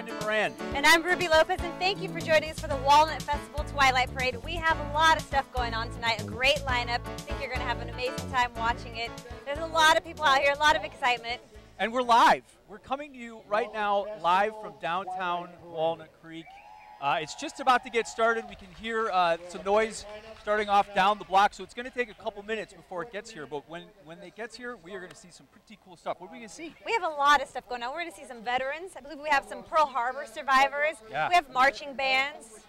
Brendan Moran. And I'm Ruby Lopez, and thank you for joining us for the Walnut Festival Twilight Parade. We have a lot of stuff going on tonight, a great lineup. I think you're going to have an amazing time watching it. There's a lot of people out here, a lot of excitement. And we're live. We're coming to you right now, live from downtown Walnut Creek. It's just about to get started. We can hear some noise starting off down the block, so it's going to take a couple minutes before it gets here. But when it gets here, we are going to see some pretty cool stuff. What are we going to see? We have a lot of stuff going on. We're going to see some veterans. I believe we have some Pearl Harbor survivors. Yeah. We have marching bands.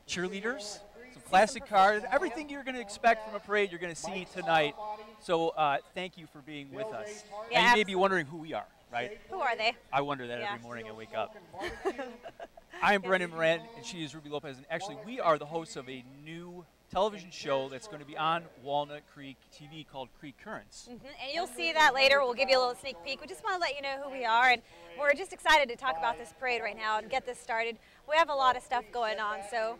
Cheerleaders, some classic cars, everything you're going to expect from a parade you're going to see tonight. So thank you for being with us. Yeah, and you may be wondering who we are, right? Who are they? I wonder that every morning I wake up. I am Brendan Moran, and she is Ruby Lopez, and actually we are the hosts of a new television show that's going to be on Walnut Creek TV called Creek Currents. And you'll see that later. We'll give you a little sneak peek. We just want to let you know who we are, and we're just excited to talk about this parade right now and get this started. We have a lot of stuff going on, so.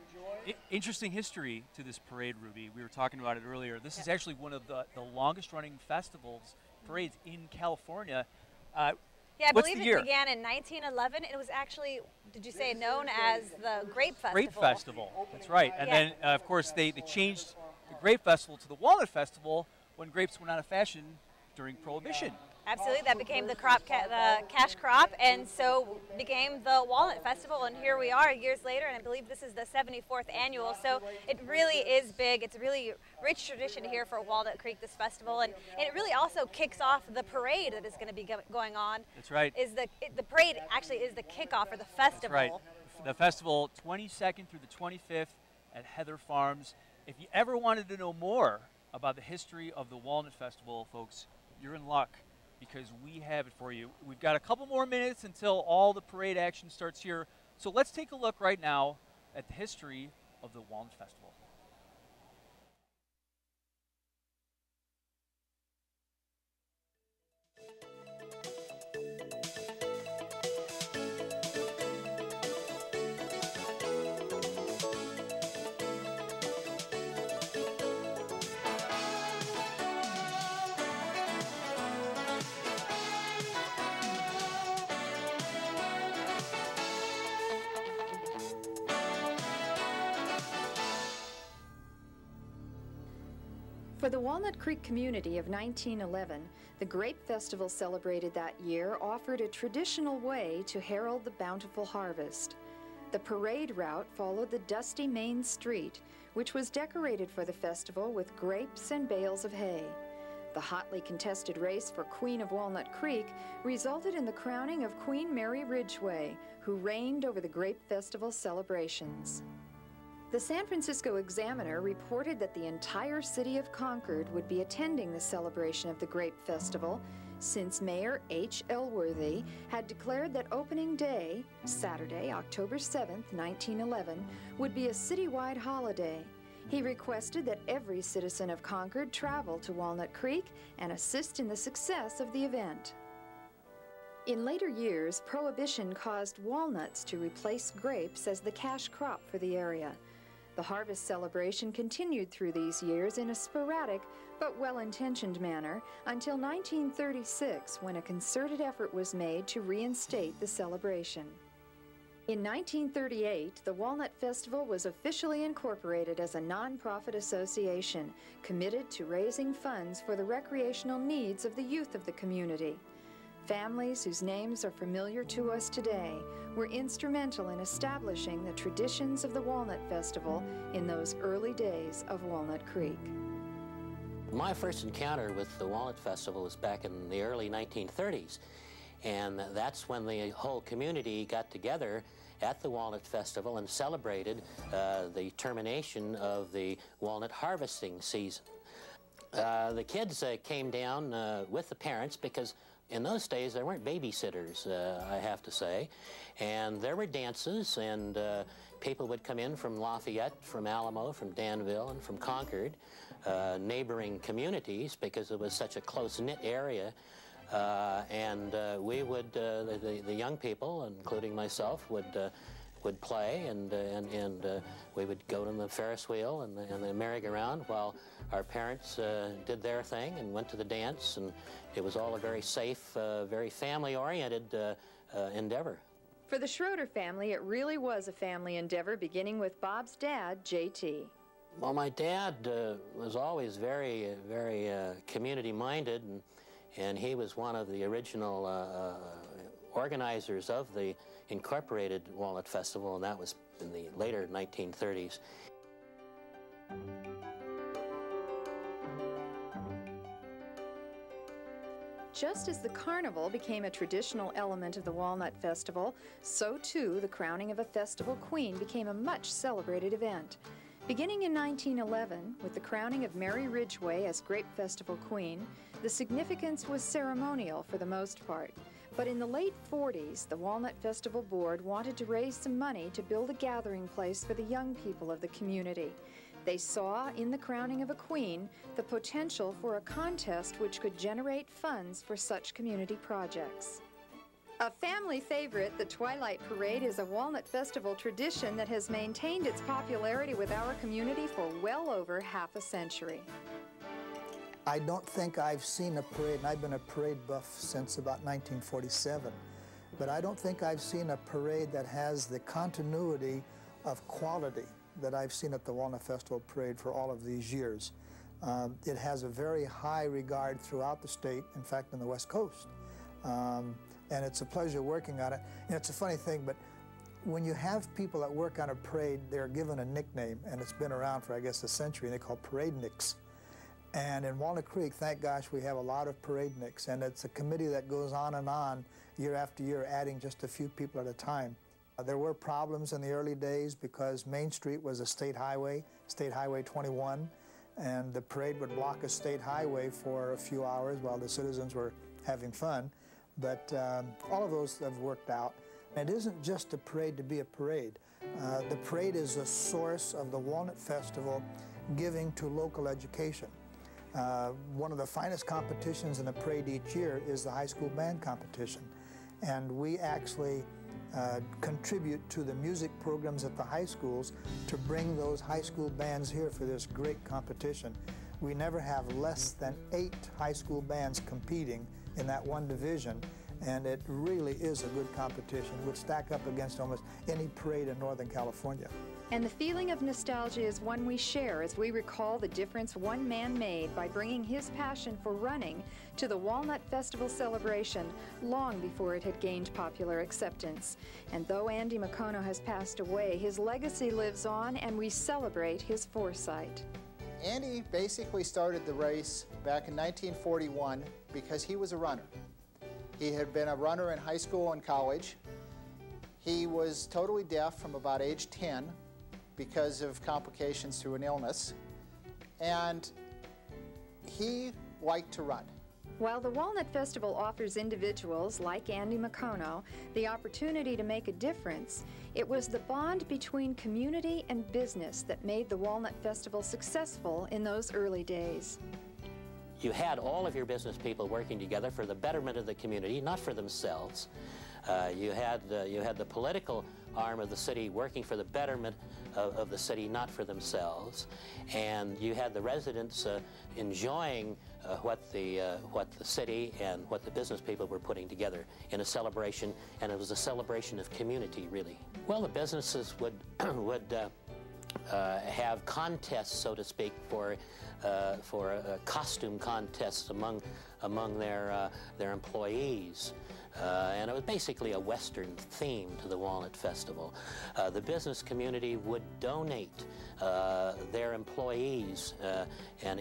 Interesting history to this parade, Ruby. We were talking about it earlier. This is actually one of the longest running festivals, parades in California. Yeah, I believe it began in 1911. It was actually, did you say, known as the Grape Festival? Grape Festival, that's right. And then, of course, they changed the Grape Festival to the Walnut Festival when grapes went out of fashion during Prohibition. Absolutely, that became the cash crop, and so became the Walnut Festival, and here we are years later, and I believe this is the 74th annual, so it really is big. It's a really rich tradition here for Walnut Creek, this festival, and it really also kicks off the parade that is going to be going on. That's right. The parade actually is the kickoff for the festival. That's right. The festival, 22nd through the 25th at Heather Farms. If you ever wanted to know more about the history of the Walnut Festival, folks, you're in luck, because we have it for you. We've got a couple more minutes until all the parade action starts here. So let's take a look right now at the history of the Walnut Festival. For the Walnut Creek community of 1911, the Grape Festival celebrated that year offered a traditional way to herald the bountiful harvest. The parade route followed the dusty main street, which was decorated for the festival with grapes and bales of hay. The hotly contested race for Queen of Walnut Creek resulted in the crowning of Queen Mary Ridgway, who reigned over the Grape Festival celebrations. The San Francisco Examiner reported that the entire city of Concord would be attending the celebration of the Grape Festival, since Mayor H. Elworthy had declared that opening day, Saturday, October 7, 1911, would be a citywide holiday. He requested that every citizen of Concord travel to Walnut Creek and assist in the success of the event. In later years, Prohibition caused walnuts to replace grapes as the cash crop for the area. The harvest celebration continued through these years in a sporadic but well-intentioned manner until 1936, when a concerted effort was made to reinstate the celebration. In 1938, the Walnut Festival was officially incorporated as a nonprofit association committed to raising funds for the recreational needs of the youth of the community. Families whose names are familiar to us today were instrumental in establishing the traditions of the Walnut Festival in those early days of Walnut Creek. My first encounter with the Walnut Festival was back in the early 1930s, and that's when the whole community got together at the Walnut Festival and celebrated the termination of the walnut harvesting season. The kids came down with the parents, because in those days there weren't babysitters, I have to say, and there were dances, and people would come in from Lafayette, from Alamo, from Danville, and from Concord, neighboring communities, because it was such a close-knit area. And we would, the young people, including myself, would play, and we would go to the Ferris wheel and the merry-go-round while our parents did their thing and went to the dance, and it was all a very safe, very family-oriented endeavor. For the Schroeder family, it really was a family endeavor, beginning with Bob's dad, J.T. Well, my dad was always very community-minded, and he was one of the original organizers of the incorporated Walnut Festival, and that was in the later 1930s. Just as the carnival became a traditional element of the Walnut Festival, so too the crowning of a festival queen became a much celebrated event. Beginning in 1911, with the crowning of Mary Ridgway as Grape Festival Queen, the significance was ceremonial for the most part. But in the late 40s, the Walnut Festival Board wanted to raise some money to build a gathering place for the young people of the community. They saw in the crowning of a queen the potential for a contest which could generate funds for such community projects. A family favorite, the Twilight Parade is a Walnut Festival tradition that has maintained its popularity with our community for well over half a century. I don't think I've seen a parade, and I've been a parade buff since about 1947, but I don't think I've seen a parade that has the continuity of quality that I've seen at the Walnut Festival Parade for all of these years. It has a very high regard throughout the state, in fact in the West Coast. And it's a pleasure working on it. And it's a funny thing, but when you have people that work on a parade, they're given a nickname, and it's been around for, I guess, a century, and they call parade nicks. And in Walnut Creek, thank gosh, we have a lot of parade nicks, and it's a committee that goes on and on year after year, adding just a few people at a time. There were problems in the early days because Main Street was a state highway, State Highway 21, and the parade would block a state highway for a few hours while the citizens were having fun. But all of those have worked out. And it isn't just a parade to be a parade. The parade is a source of the Walnut Festival giving to local education. One of the finest competitions in the parade each year is the high school band competition. And we actually contribute to the music programs at the high schools to bring those high school bands here for this great competition. We never have less than 8 high school bands competing in that one division, and it really is a good competition. It would stack up against almost any parade in Northern California. And the feeling of nostalgia is one we share as we recall the difference one man made by bringing his passion for running to the Walnut Festival celebration long before it had gained popular acceptance. And though Andy McCono has passed away, his legacy lives on, and we celebrate his foresight. Andy basically started the race back in 1941 because he was a runner. He had been a runner in high school and college. He was totally deaf from about age 10 because of complications through an illness, and he liked to run. While the Walnut Festival offers individuals like Andy McCono the opportunity to make a difference, it was the bond between community and business that made the Walnut Festival successful in those early days. You had all of your business people working together for the betterment of the community, not for themselves. You had the political arm of the city working for the betterment of the city, not for themselves. And you had the residents enjoying what the city and what the business people were putting together in a celebration, and it was a celebration of community, really. Well, the businesses would have contests, so to speak, for costume contests among their employees. And it was basically a Western theme to the Walnut Festival. The business community would donate their employees and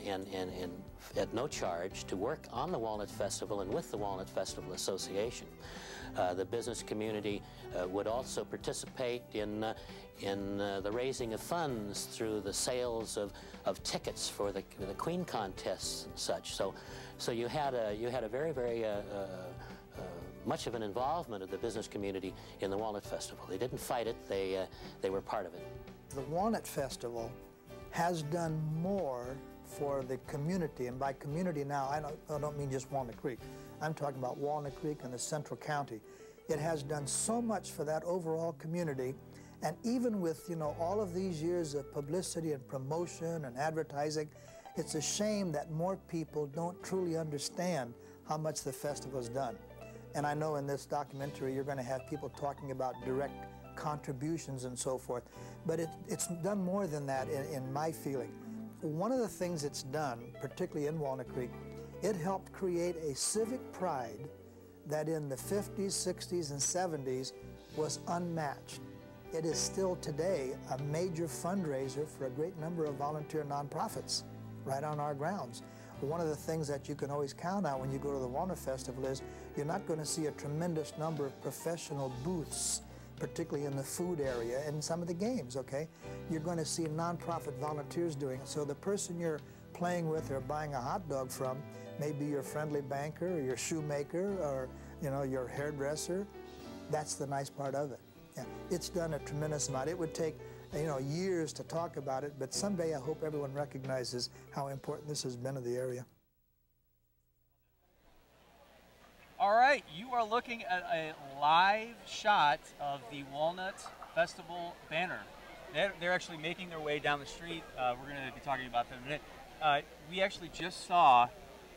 at no charge to work on the Walnut Festival and with the Walnut Festival Association. The business community would also participate in the raising of funds through the sales of tickets for the Queen contests and such. So you had a very much of an involvement of the business community in the Walnut Festival. They didn't fight it, they were part of it. The Walnut Festival has done more for the community, and by community now, I don't mean just Walnut Creek. I'm talking about Walnut Creek and the Central County. It has done so much for that overall community, and even with, all of these years of publicity and promotion and advertising, it's a shame that more people don't truly understand how much the festival has done. And I know in this documentary you're going to have people talking about direct contributions and so forth. But it's done more than that in my feeling. One of the things it's done, particularly in Walnut Creek, it helped create a civic pride that in the 50s, 60s, and 70s was unmatched. It is still today a major fundraiser for a great number of volunteer nonprofits right on our grounds. One of the things that you can always count on when you go to the Walnut Festival is you're not going to see a tremendous number of professional booths, particularly in the food area and some of the games, okay? You're going to see nonprofit volunteers doing it. So the person you're playing with or buying a hot dog from may be your friendly banker or your shoemaker or, you know, your hairdresser. That's the nice part of it. Yeah, it's done a tremendous amount. It would take, you know, years to talk about it, but someday I hope everyone recognizes how important this has been to the area. All right, you are looking at a live shot of the Walnut Festival banner. They're actually making their way down the street. We're going to be talking about them in a minute. We actually just saw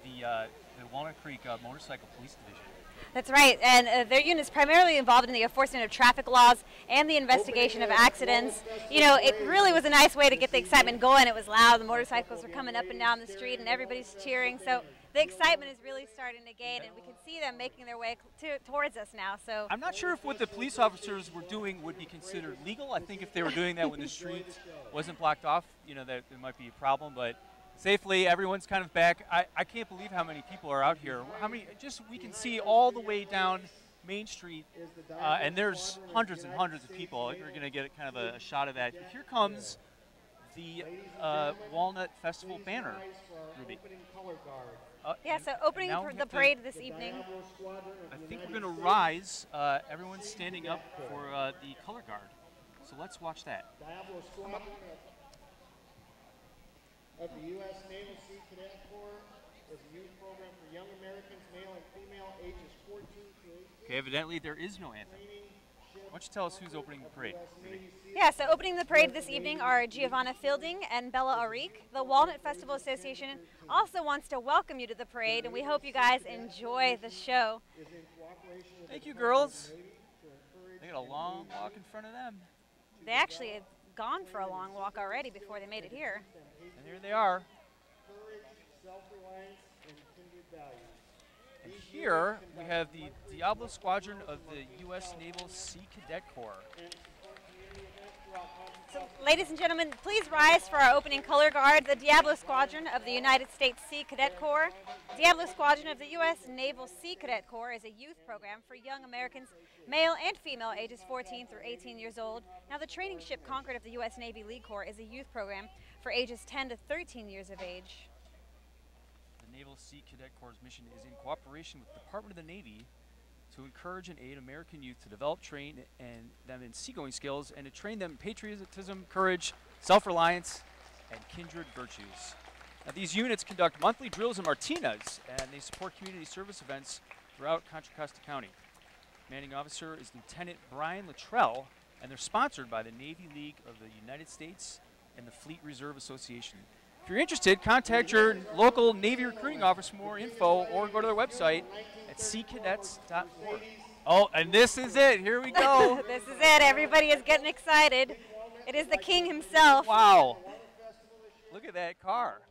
the Walnut Creek Motorcycle Police Division. That's right, and their unit is primarily involved in the enforcement of traffic laws and the investigation of accidents. You know, it really was a nice way to get the excitement going. It was loud, the motorcycles were coming up and down the street and everybody's cheering, so the excitement is really starting to gain, and we can see them making their way towards us now. So I'm not sure if what the police officers were doing would be considered legal. I think if they were doing that when the street wasn't blocked off, you know, that there might be a problem, but safely, everyone's kind of back. I can't believe how many people are out here. How many? Just we can see all the way down Main Street, and there's hundreds and hundreds of people. We're going to get kind of a shot of that. Here comes the Walnut Festival banner, Ruby. Yeah, so opening the parade this evening. I think we're going to rise. Everyone's standing up for the color guard. So let's watch that. Of the U.S. Naval Sea Cadet Corps is a youth program for young Americans, male and female, ages 14 to 18. Okay, evidently there is no anthem. Why don't you tell us who's opening the parade? Yeah, so opening the parade this evening are Giovanna Fielding and Bella Arik. The Walnut Festival Association also wants to welcome you to the parade, and we hope you guys enjoy the show. Thank you, girls. They got a long walk in front of them. They actually have gone for a long walk already before they made it here. And here they are. And here we have the Diablo Squadron of the U.S. Naval Sea Cadet Corps. So, ladies and gentlemen, please rise for our opening color guard, the Diablo Squadron of the United States Sea Cadet Corps. Diablo Squadron of the U.S. Naval Sea Cadet Corps is a youth program for young Americans, male and female, ages 14 through 18 years old. Now, the training ship Concord of the U.S. Navy League Corps is a youth program for ages 10 to 13 years of age. The Naval Sea Cadet Corps' mission is in cooperation with the Department of the Navy to encourage and aid American youth to develop, train, and them in seagoing skills, and to train them in patriotism, courage, self-reliance, and kindred virtues. Now, these units conduct monthly drills in Martinez, and they support community service events throughout Contra Costa County. Commanding officer is Lieutenant Brian Luttrell, and they're sponsored by the Navy League of the United States and the Fleet Reserve Association. If you're interested, contact your local Navy recruiting office for more info, or go to their website at seacadets.org. Oh, and this is it. Here we go. This is it. Everybody is getting excited. It is the king himself. Wow. Look at that car.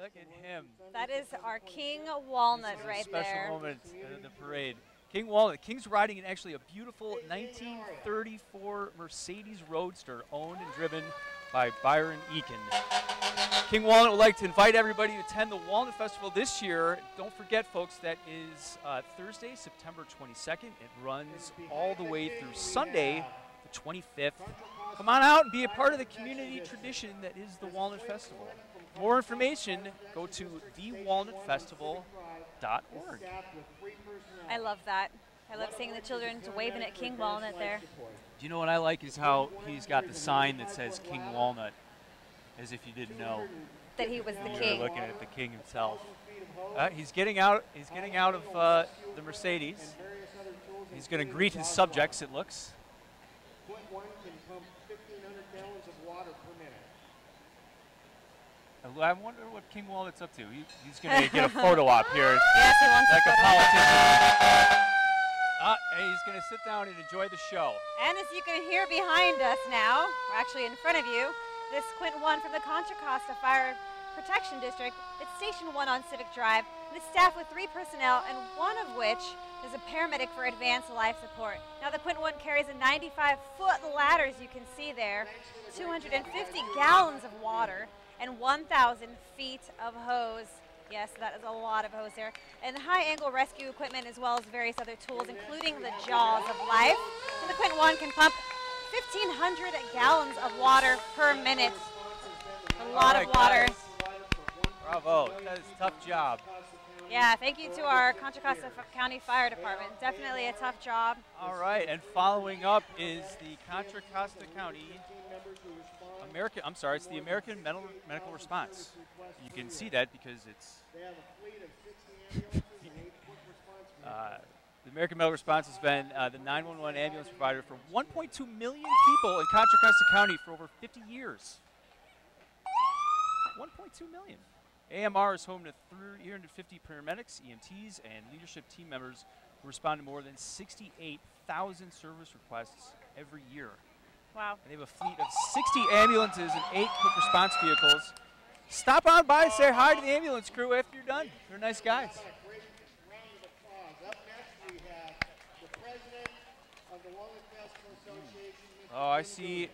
Look at him. That is our King Walnut right there. Special moment in the parade. King Walnut. King's riding in actually a beautiful 1934 Mercedes Roadster, owned and driven by Byron Eakin. King Walnut would like to invite everybody to attend the Walnut Festival this year. Don't forget, folks, that is Thursday, September 22nd. It runs all the way through Sunday, the 25th. Come on out and be a part of the community tradition that is the Walnut Festival. More information, go to thewalnutfestival.org. I love that. I love seeing the children waving at King Walnut there. Do you know what I like is how he's got the sign that says King Walnut, as if you didn't know that he was the you king. were looking at the king himself. He's getting out. He's getting out of the Mercedes. He's going to greet his subjects. It looks. Point one can pump 1,500 gallons of water per minute. I wonder what King Walnut's up to. He's going to get a photo op here. Yes, he wants like a a photo. politician. And he's going to sit down and enjoy the show. And as you can hear behind us now, or actually in front of you, this Quint 1 from the Contra Costa Fire Protection District. It's Station 1 on Civic Drive. And it's staffed with 3 personnel, and one of which is a paramedic for advanced life support. Now the Quint 1 carries a 95-foot ladder, as you can see there, 250 gallons of water, and 1,000 feet of hose. Yes, that is a lot of hose there. And high-angle rescue equipment, as well as various other tools, including the jaws of life. And the Quint 1 can pump 1,500 gallons of water per minute. A lot of water. Guys. Bravo. That is a tough job. Yeah, thank you to our Contra Costa County Fire Department. Definitely a tough job. All right, and following up is the Contra Costa County it's the American Medical Response. You can see that because it's the American Medical Response has been the 911 ambulance provider for 1.2 million people in Contra Costa County for over 50 years. 1.2 million. AMR is home to 350 paramedics, EMTs, and leadership team members who respond to more than 68,000 service requests every year. Wow. And they have a fleet of 60 ambulances and 8 quick response vehicles. Stop on by, say hi to the ambulance crew after you're done. They're nice guys. Great round of applause. Up next, we have the president of the Walnut Festival Association. Oh, I see.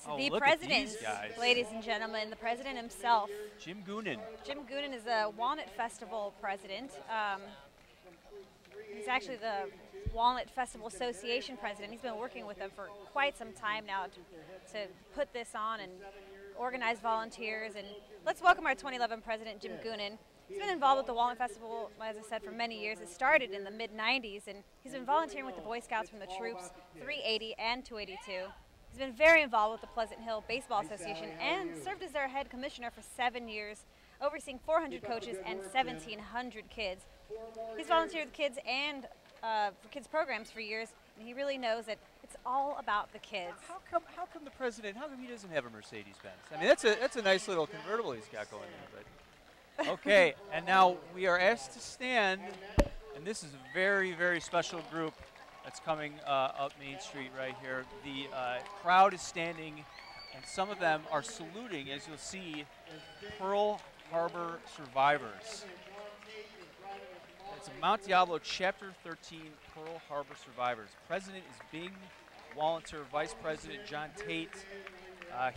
The look president, at these guys. ladies and gentlemen, the president himself. Jim Goonan. Jim Goonan is the Walnut Festival president. He's actually the Walnut Festival Association president. He's been working with them for quite some time now to put this on and organize volunteers. And let's welcome our 2011 president, Jim Goonan. He's been involved with the Walnut Festival, as I said, for many years. It started in the mid-90s, and he's been volunteering with the Boy Scouts from the Troops 380 and 282. He's been very involved with the Pleasant Hill Baseball Association and served as their head commissioner for 7 years, overseeing 400 coaches and 1,700 kids. He's volunteered with kids and for kids programs for years, and he really knows that it's all about the kids. How come the president, how come he doesn't have a Mercedes-Benz? I mean, that's a nice little convertible he's got going there. But okay, and now we are asked to stand, and this is a very, very special group that's coming up Main Street right here. The crowd is standing, and some of them are saluting, as you'll see, Pearl Harbor survivors. It's a Mount Diablo Chapter 13 Pearl Harbor survivors. President is Bing Walnut, Vice President John Tate.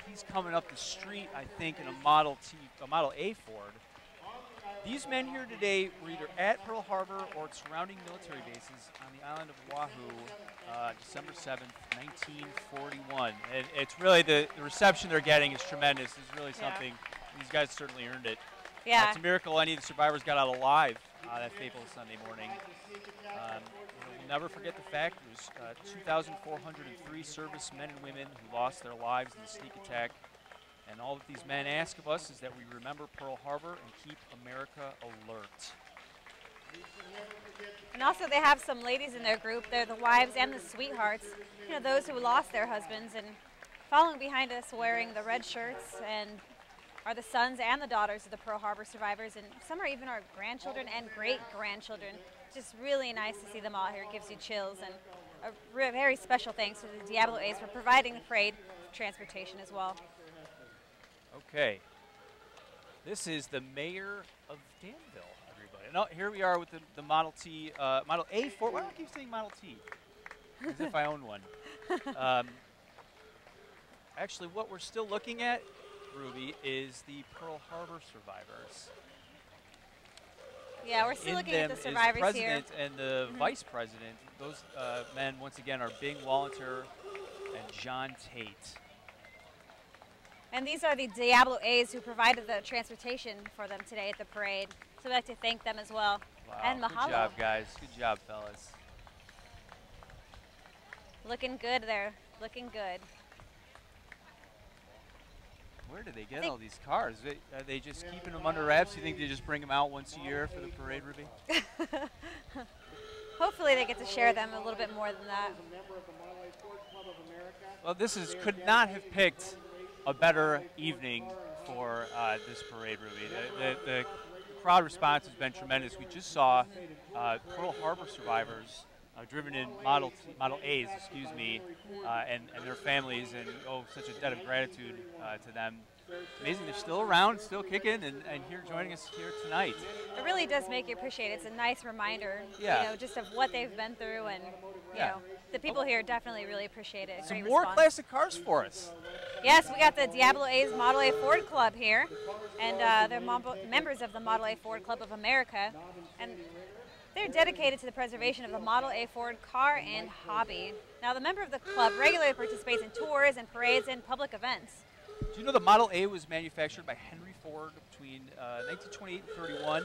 He's coming up the street, I think, in a Model A Ford. These men here today were either at Pearl Harbor or at surrounding military bases on the island of Oahu, December 7th, 1941. And it's really the reception they're getting is tremendous. It's really something. These guys certainly earned it. Yeah. It's a miracle any of the survivors got out alive that fateful Sunday morning. We'll never forget the fact there was 2,403 servicemen and women who lost their lives in the sneak attack. And all that these men ask of us is that we remember Pearl Harbor and keep America alert. And also they have some ladies in their group. They're the wives and the sweethearts, you know, those who lost their husbands. And following behind us wearing the red shirts and are the sons and the daughters of the Pearl Harbor survivors. And some are even our grandchildren and great-grandchildren. Just really nice to see them all here. It gives you chills. And a very special thanks to the Diablo A's for providing the parade transportation as well. Okay, this is the mayor of Danville, everybody. Now, here we are with the Model T, Model A Ford. Why do I keep saying Model T? As if I own one. Actually, what we're still looking at, Ruby, is the Pearl Harbor survivors. Yeah, we're still looking at the survivors is the here. president and the vice president. Those men, once again, are Bing Walnut and John Tate. And these are the Diablo A's who provided the transportation for them today at the parade. So we'd like to thank them as well. Wow, and mahalo. good job, guys. Good job, fellas. Looking good there. Looking good. Where do they get all these cars? Are they just keeping them under wraps? Do you think they just bring them out once a year for the parade, Ruby? Hopefully they get to share them a little bit more than that. Well, could not have picked a better evening for this parade, Ruby. The crowd response has been tremendous. We just saw Pearl Harbor survivors driven in Model A's, excuse me, and their families, and such a debt of gratitude to them. It's amazing they're still around, still kicking, and here joining us here tonight. It really does make you appreciate it. It's a nice reminder, just of what they've been through, and you know, the people here definitely really appreciate it. Some more classic cars for us. Yes, we got the Diablo A's Model A Ford Club here, and they're members of the Model A Ford Club of America, and they're dedicated to the preservation of the Model A Ford car and hobby. Now, the member of the club regularly participates in tours and parades and public events. Do you know the Model A was manufactured by Henry Ford between 1928 and 31?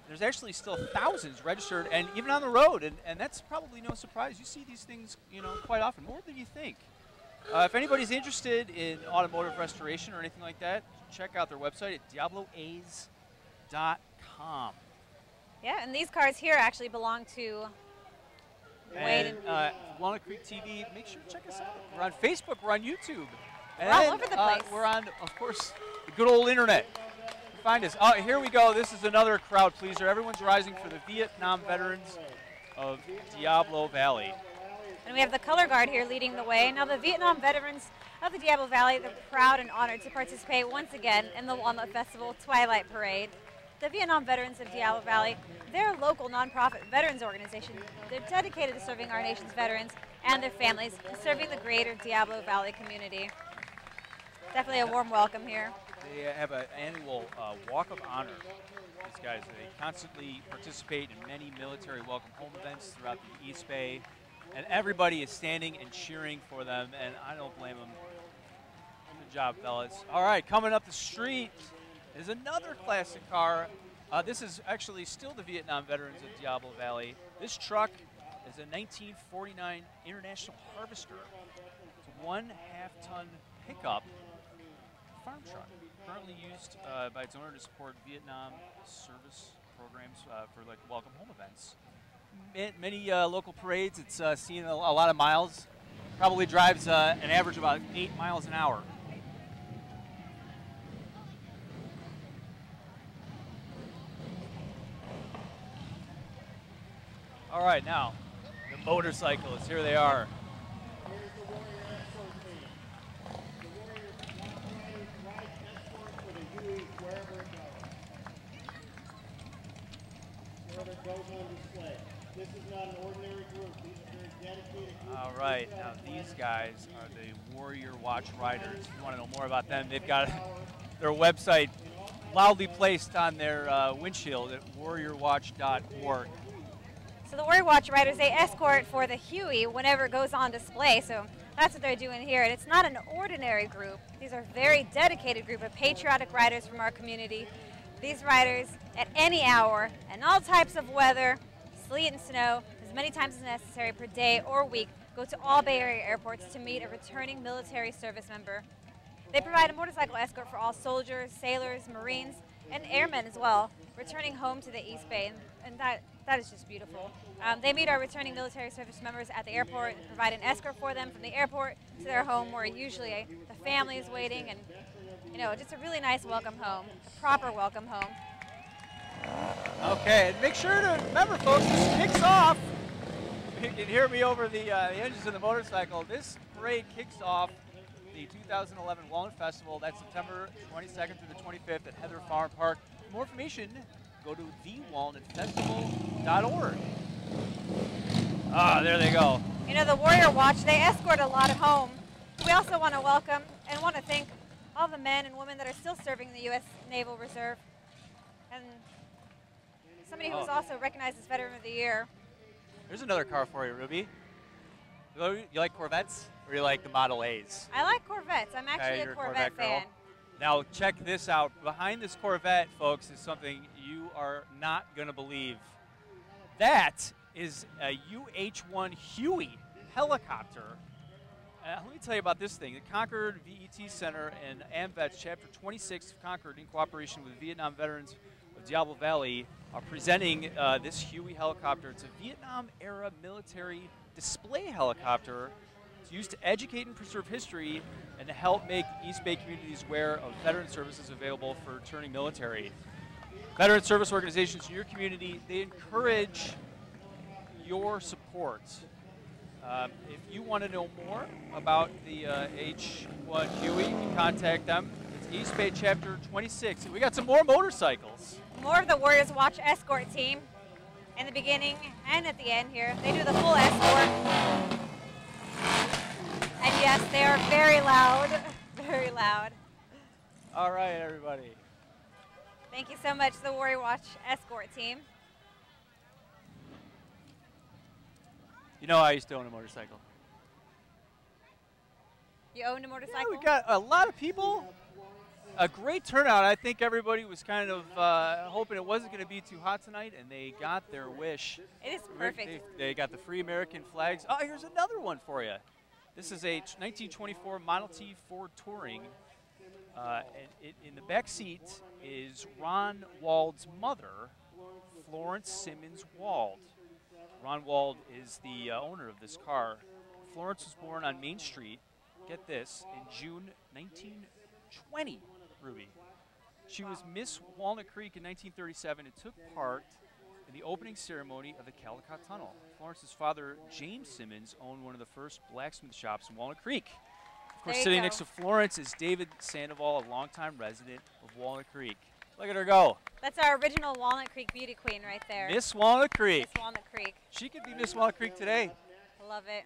There's actually still thousands registered and even on the road, and that's probably no surprise. You see these things, quite often, more than you think. If anybody's interested in automotive restoration or anything like that, check out their website at diabloas.com. Yeah, and these cars here actually belong to Walnut Creek TV. Make sure to check us out. We're on Facebook. We're on YouTube. And we're all over the place. We're on, of course, the good old internet. Find us. Oh, here we go. This is another crowd pleaser. Everyone's rising for the Vietnam veterans of Diablo Valley. And we have the color guard here leading the way. Now, the Vietnam veterans of the Diablo Valley, they're proud and honored to participate once again in the Walnut Festival Twilight Parade. The Vietnam Veterans of Diablo Valley, they're a local nonprofit veterans organization. They're dedicated to serving our nation's veterans and their families, and serving the greater Diablo Valley community. Definitely a warm welcome here. They have an annual Walk of Honor. These guys, they constantly participate in many military welcome home events throughout the East Bay, and everybody is standing and cheering for them, and I don't blame them. Good job, fellas. All right, coming up the street is another classic car. This is actually still the Vietnam veterans of Diablo Valley. This truck is a 1949 International Harvester. It's a 1/2-ton pickup farm truck, currently used by its owner to support Vietnam service programs for like welcome home events. Many local parades. It's seen a lot of miles. Probably drives an average of about 8 miles an hour. All right, now the motorcyclists. Here they are. Here's the Warrior Escort team. The Warrior ride escort for the Huey wherever it goes. Wherever it goes on display. This is not an ordinary group. These are very dedicated groups. All right, now these guys are the Warrior Watch Riders. If you want to know more about them, they've got their website loudly placed on their windshield at warriorwatch.org. So the Warrior Watch Riders, they escort for the Huey whenever it goes on display. So that's what they're doing here. And it's not an ordinary group. These are a very dedicated group of patriotic riders from our community. These riders, at any hour and all types of weather, sleet and snow, as many times as necessary per day or week, go to all Bay Area airports to meet a returning military service member. They provide a motorcycle escort for all soldiers, sailors, Marines, and airmen as well, returning home to the East Bay, and that is just beautiful. They meet our returning military service members at the airport and provide an escort for them from the airport to their home, where usually the family is waiting, and just a really nice welcome home, a proper welcome home. Okay, and make sure to remember, folks, this kicks off. You can hear me over the engines of the motorcycle. This parade kicks off the 2011 Walnut Festival. That's September 22nd through the 25th at Heather Farm Park. For more information, go to thewalnutfestival.org. Ah, there they go. The Warrior Watch, they escort a lot home. We also want to welcome and want to thank all the men and women that are still serving in the U.S. Naval Reserve, and somebody who was also recognized as Veteran of the Year. There's another car for you, Ruby. You like Corvettes, or you like the Model A's? I like Corvettes. I'm actually a Corvette fan. Now check this out. Behind this Corvette, folks, is something you are not going to believe. That is a UH-1 Huey helicopter. Let me tell you about this thing. The Concord VET Center and AMVETS Chapter 26 of Concord, in cooperation with Vietnam Veterans of Diablo Valley, are presenting this Huey helicopter. It's a Vietnam-era military display helicopter It's used to educate and preserve history and to help make East Bay communities aware of veteran services available for returning military. Veteran service organizations in your community, they encourage your support. If you want to know more about the H1 Huey, you can contact them. It's East Bay Chapter 26. And we got some more motorcycles. More of the Warriors Watch escort team in the beginning and at the end here. They do the full escort. And yes, they are very loud, very loud. All right, everybody. Thank you so much, the Warrior Watch escort team. You know I used to own a motorcycle. You owned a motorcycle? Yeah, we got a lot of people. A great turnout. I think everybody was kind of hoping it wasn't going to be too hot tonight, and they got their wish. It is perfect. They got the free American flags. Oh, here's another one for you. This is a 1924 Model T Ford Touring. In the back seat is Ron Wald's mother, Florence Simmons Wald. Ron Wald is the owner of this car. Florence was born on Main Street, get this, in June 1920, Ruby. She was Miss Walnut Creek in 1937 and took part in the opening ceremony of the Caldecott Tunnel. Florence's father, James Simmons, owned one of the first blacksmith shops in Walnut Creek. Of course, sitting next to Florence is David Sandoval, a longtime resident of Walnut Creek. Look at her go. That's our original Walnut Creek beauty queen right there. Miss Walnut Creek. Miss Walnut Creek. She could be Miss Walnut Creek today. Love it.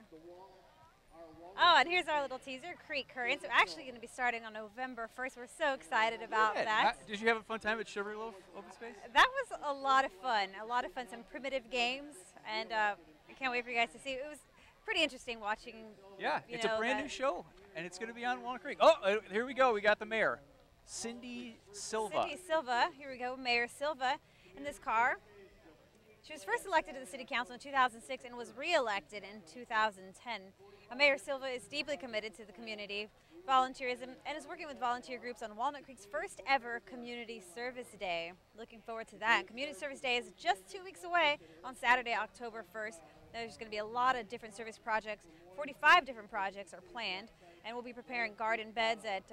Oh, and here's our little teaser, Creek Currents. We're actually going to be starting on November 1st. We're so excited about that. Did you have a fun time at Sugarloaf Open Space? That was a lot of fun. A lot of fun. Some primitive games, and I can't wait for you guys to see. It was pretty interesting watching. Yeah, it's a brand new show, and it's going to be on Walnut Creek. Oh, here we go. We got the mayor, Cindy Silva. Cindy Silva. Here we go, Mayor Silva in this car. She was first elected to the City Council in 2006 and was re-elected in 2010. Mayor Silva is deeply committed to the community, volunteerism, and is working with volunteer groups on Walnut Creek's first ever Community Service Day. Looking forward to that. Community Service Day is just 2 weeks away on Saturday, October 1st. There's going to be a lot of different service projects. 45 different projects are planned, and we'll be preparing garden beds at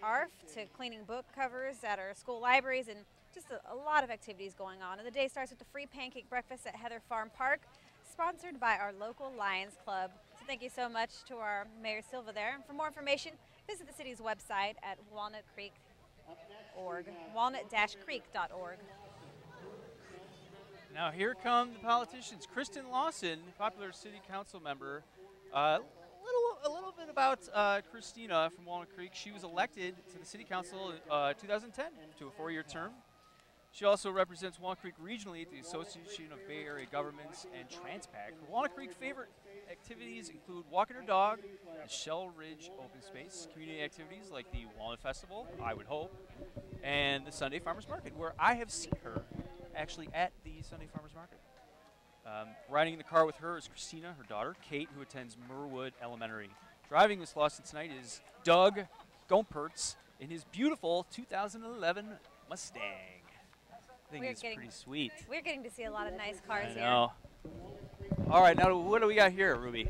ARF to cleaning book covers at our school libraries, and just a lot of activities going on. And the day starts with the free pancake breakfast at Heather Farm Park, sponsored by our local Lions Club. So thank you so much to our Mayor Silva there. And for more information, visit the city's website at walnutcreek.org, walnut-creek.org. Now here come the politicians. Kristen Lawson, popular city council member. A little bit about Christina from Walnut Creek. She was elected to the city council in 2010 to a 4-year term. She also represents Walnut Creek regionally at the Association of Bay Area Governments and Transpac. Her Walnut Creek favorite activities include walking her dog, the Shell Ridge Open Space, community activities like the Walnut Festival, I would hope, and the Sunday Farmers Market, where I have seen her actually at the Sunday Farmers Market. Riding in the car with her is Christina, her daughter, Kate, who attends Merwood Elementary. Driving Miss Lawson tonight is Doug Gompertz in his beautiful 2011 Mustang. I think it's pretty sweet. We're getting to see a lot of nice cars here. I know. All right, now what do we got here, Ruby?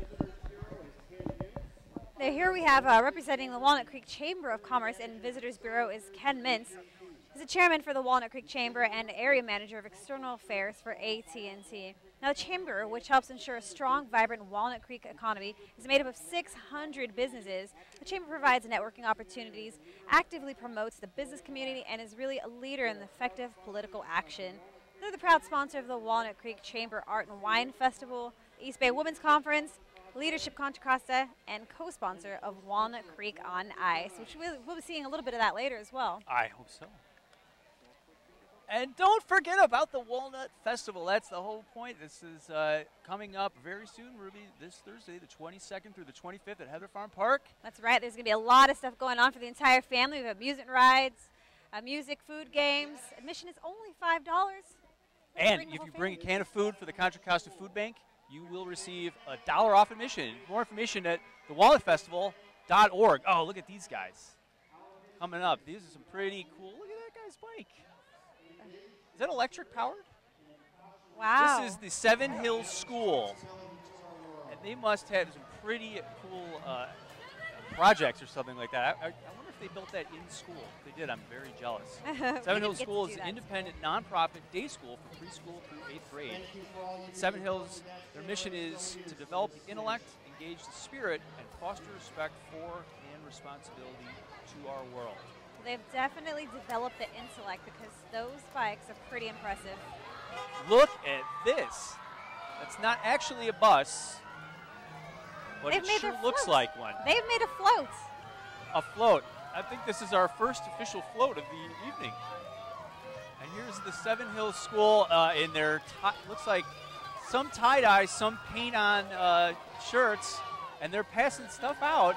Now here we have representing the Walnut Creek Chamber of Commerce and Visitors Bureau is Ken Mintz. He's the chairman for the Walnut Creek Chamber and area manager of external affairs for AT&T. Now the Chamber, which helps ensure a strong, vibrant Walnut Creek economy, is made up of 600 businesses. The Chamber provides networking opportunities, actively promotes the business community, and is really a leader in effective political action. They're the proud sponsor of the Walnut Creek Chamber Art and Wine Festival, East Bay Women's Conference, Leadership Contra Costa, and co-sponsor of Walnut Creek on Ice, which we'll be seeing a little bit of that later as well. I hope so. And don't forget about the Walnut Festival. That's the whole point. This is coming up very soon, Ruby, this Thursday, the 22nd through the 25th at Heather Farm Park. That's right. There's going to be a lot of stuff going on for the entire family. We have amusement rides, music, food, games. Admission is only $5. And if you bring a can of food for the Contra Costa Food Bank, you will receive $1 off admission. More information at thewalnutfestival.org. Oh, look at these guys coming up. These are some pretty cool. Look at that guy's bike. Is that electric powered? Wow. This is the Seven Hills School. And they must have some pretty cool projects or something like that. I wonder if they built that in school. If they did, I'm very jealous. Seven Hills School is an independent, nonprofit day school for preschool through 8th grade. At Seven Hills, their mission is to develop the intellect, engage the spirit, and foster respect for and responsibility to our world. They've definitely developed the intellect because those bikes are pretty impressive. Look at this. That's not actually a bus, but it sure looks like one. They've made a float. A float. I think this is our first official float of the evening. And here's the Seven Hills School in their, looks like some tie-dye, some paint-on shirts, and they're passing stuff out.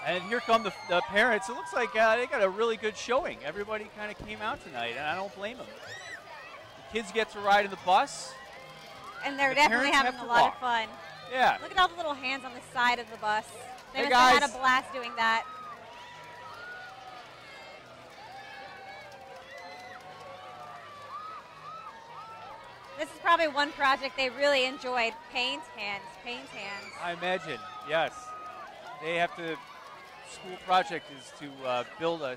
And here come the parents. It looks like they got a really good showing. Everybody kind of came out tonight, and I don't blame them. The kids get to ride in the bus. And they're definitely having a lot of fun. Yeah. Look at all the little hands on the side of the bus. They must guys. have had a blast doing that. This is probably one project they really enjoyed. Paint hands, paint hands. I imagine, yes. They have to, school project is to build a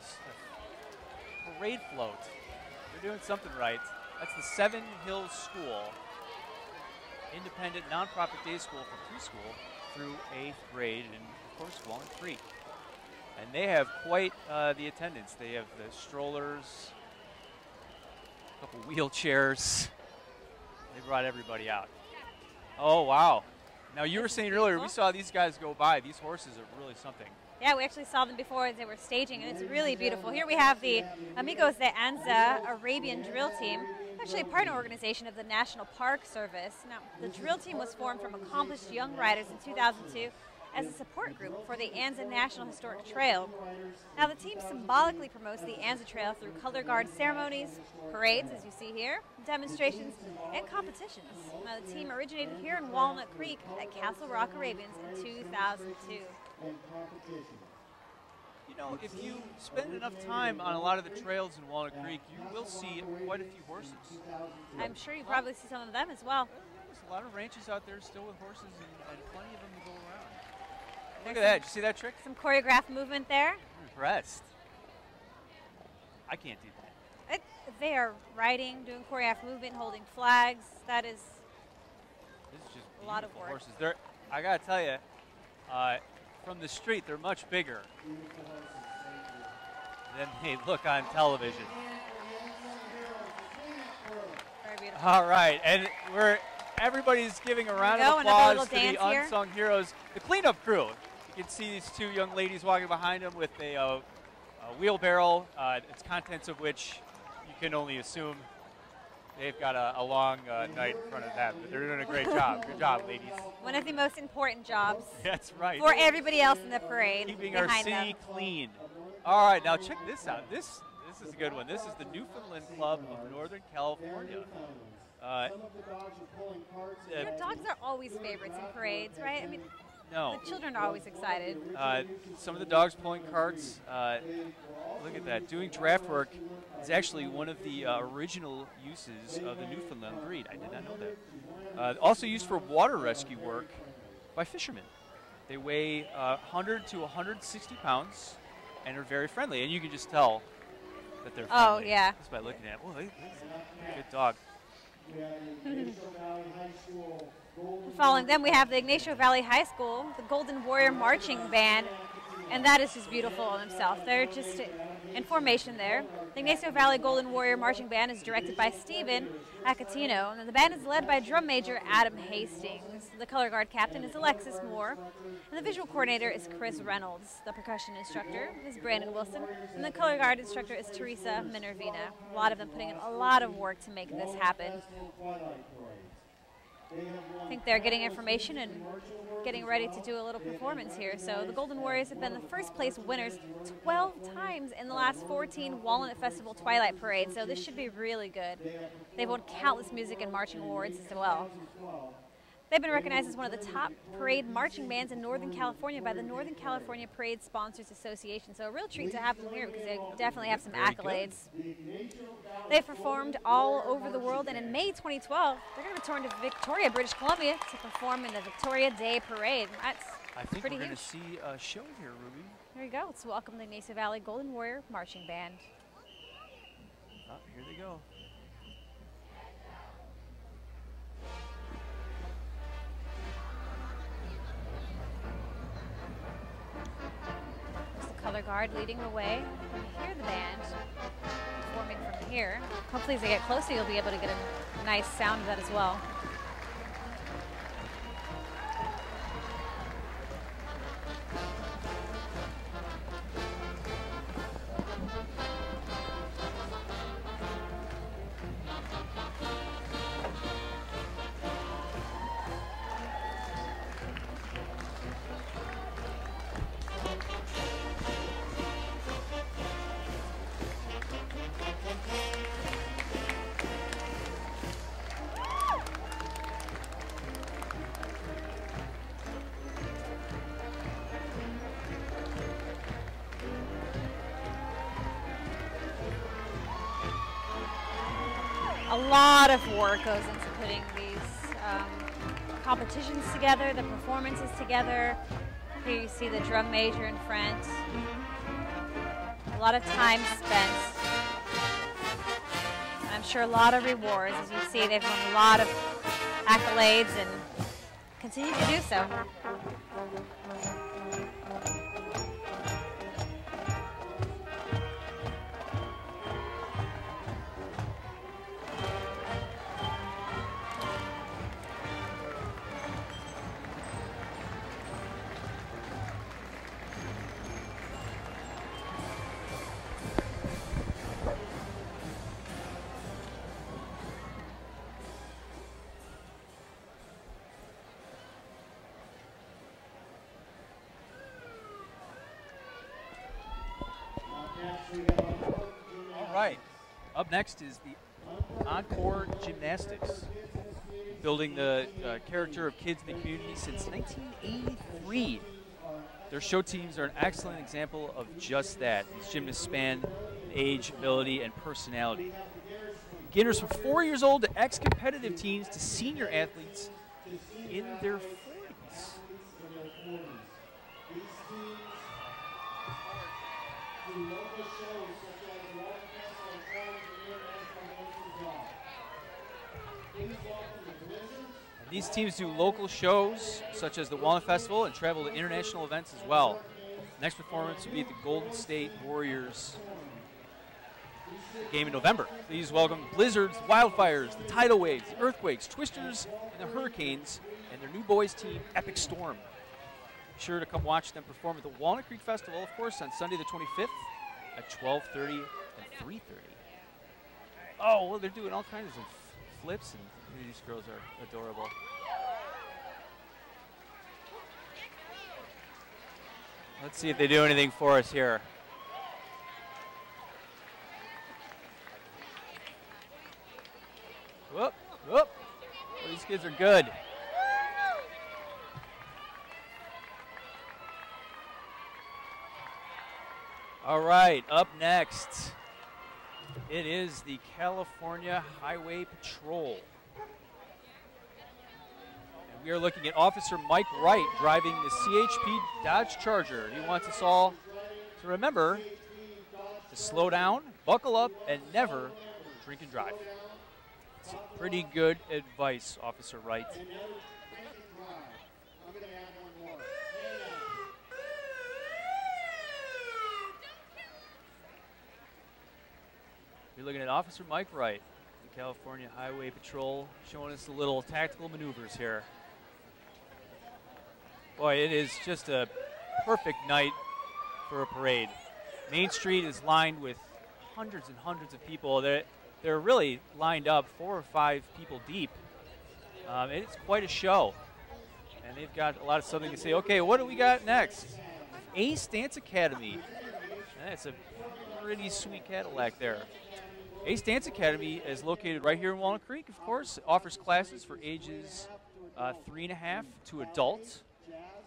parade float. They're doing something right. That's the Seven Hills School, independent nonprofit day school for preschool through 8th grade in, of course, Walnut Creek. And they have quite the attendance. They have the strollers, a couple wheelchairs. They brought everybody out. Oh, wow. Now, you were saying earlier, we saw these guys go by. These horses are really something. Yeah, we actually saw them before as they were staging, and it's really beautiful. Here we have the Amigos de Anza Arabian drill team, actually a partner organization of the National Park Service. Now, the drill team was formed from accomplished young riders in 2002 as a support group for the Anza National Historic Trail. Now, the team symbolically promotes the Anza Trail through color guard ceremonies, parades, as you see here, demonstrations, and competitions. Now, the team originated here in Walnut Creek at Castle Rock Arabians in 2002. You know, if you spend enough time on a lot of the trails in Walnut Creek, you will see quite a few horses. I'm sure you probably see some of them as well. There's a lot of ranches out there still with horses and plenty of them to go around. Look at that. Did you see that trick? Some choreographed movement there. I'm impressed. I can't do that. They are riding, doing choreographed movement, holding flags. That is just a lot of work. Horses. I got to tell you, from the street, they're much bigger than they look on television. Very beautiful. All right, and everybody's giving a round of applause to the unsung heroes, the cleanup crew. You can see these two young ladies walking behind them with a wheelbarrow, its contents of which you can only assume they've got a long night in front of them. But they're doing a great job. Good job, ladies. One of the most important jobs. That's right. For everybody else in the parade. Keeping our city clean. All right, now check this out. This is a good one. This is the Newfoundland Club of Northern California. Dogs are always favorites in parades, right? I mean, no. The children are always excited. Some of the dogs pulling carts. Look at that. Doing draft work is actually one of the original uses of the Newfoundland breed. I did not know that. Also used for water rescue work by fishermen. They weigh 100 to 160 pounds and are very friendly. And you can just tell that they're friendly. Oh, yeah. Just by looking at it. Oh, this is a good dog. Following them, we have the Ignacio Valley High School, the Golden Warrior Marching Band, and that is just beautiful in itself. They're just in formation there. The Ignacio Valley Golden Warrior Marching Band is directed by Stephen Acatino, and the band is led by drum major Adam Hastings. The color guard captain is Alexis Moore, and the visual coordinator is Chris Reynolds. The percussion instructor is Brandon Wilson, and the color guard instructor is Teresa Minervina. A lot of them putting in a lot of work to make this happen. I think they're getting information and getting ready to do a little performance here. So the Golden Warriors have been the first place winners 12 times in the last 14 Walnut Festival Twilight Parades, so this should be really good. They've won countless music and marching awards as well. They've been recognized as one of the top parade marching bands in Northern California by the Northern California Parade Sponsors Association. So a real treat to have them here because they definitely have some accolades. They've performed all over the world, and in May 2012, they're going to return to Victoria, British Columbia to perform in the Victoria Day Parade. That's I think pretty we're going huge. to see a show here, Ruby. There you go. Let's welcome the Mesa Valley Golden Warrior Marching Band. Oh, here they go. There's the color guard leading the way. You can hear the band performing from here. Hopefully as they get closer, you'll be able to get a nice sound of that as well. A lot of work goes into putting these competitions together, the performances together. Here you see the drum major in front. A lot of time spent. And I'm sure a lot of rewards. As you see, they've won a lot of accolades and continue to do so. All right. Up next is the Encore Gymnastics, building the character of kids in the community since 1983. Their show teams are an excellent example of just that. These gymnasts span age, ability, and personality. Beginners from 4 years old to ex-competitive teens to senior athletes in their 40s. These teams do local shows, such as the Walnut Festival, and travel to international events as well. Next performance will be at the Golden State Warriors game in November. Please welcome blizzards, wildfires, the tidal waves, the earthquakes, twisters, and the hurricanes, and their new boys team, Epic Storm. Be sure to come watch them perform at the Walnut Creek Festival, of course, on Sunday the 25th at 12:30 and 3:30. Oh, well, they're doing all kinds of flips, and these girls are adorable. Let's see if they do anything for us here. Whoop, whoop. Oh, these kids are good. All right, up next, it is the California Highway Patrol. And we are looking at Officer Mike Wright driving the CHP Dodge Charger. He wants us all to remember to slow down, buckle up, and never drink and drive. It's pretty good advice, Officer Wright. You're looking at Officer Mike Wright, the California Highway Patrol, showing us the little tactical maneuvers here. Boy, it is just a perfect night for a parade. Main Street is lined with hundreds and hundreds of people. They're really lined up 4 or 5 people deep. It's quite a show. And they've got a lot of something to say. Okay, what do we got next? Ace Dance Academy. That's a pretty sweet Cadillac there. Ace Dance Academy is located right here in Walnut Creek, of course. It offers classes for ages 3.5 to adult,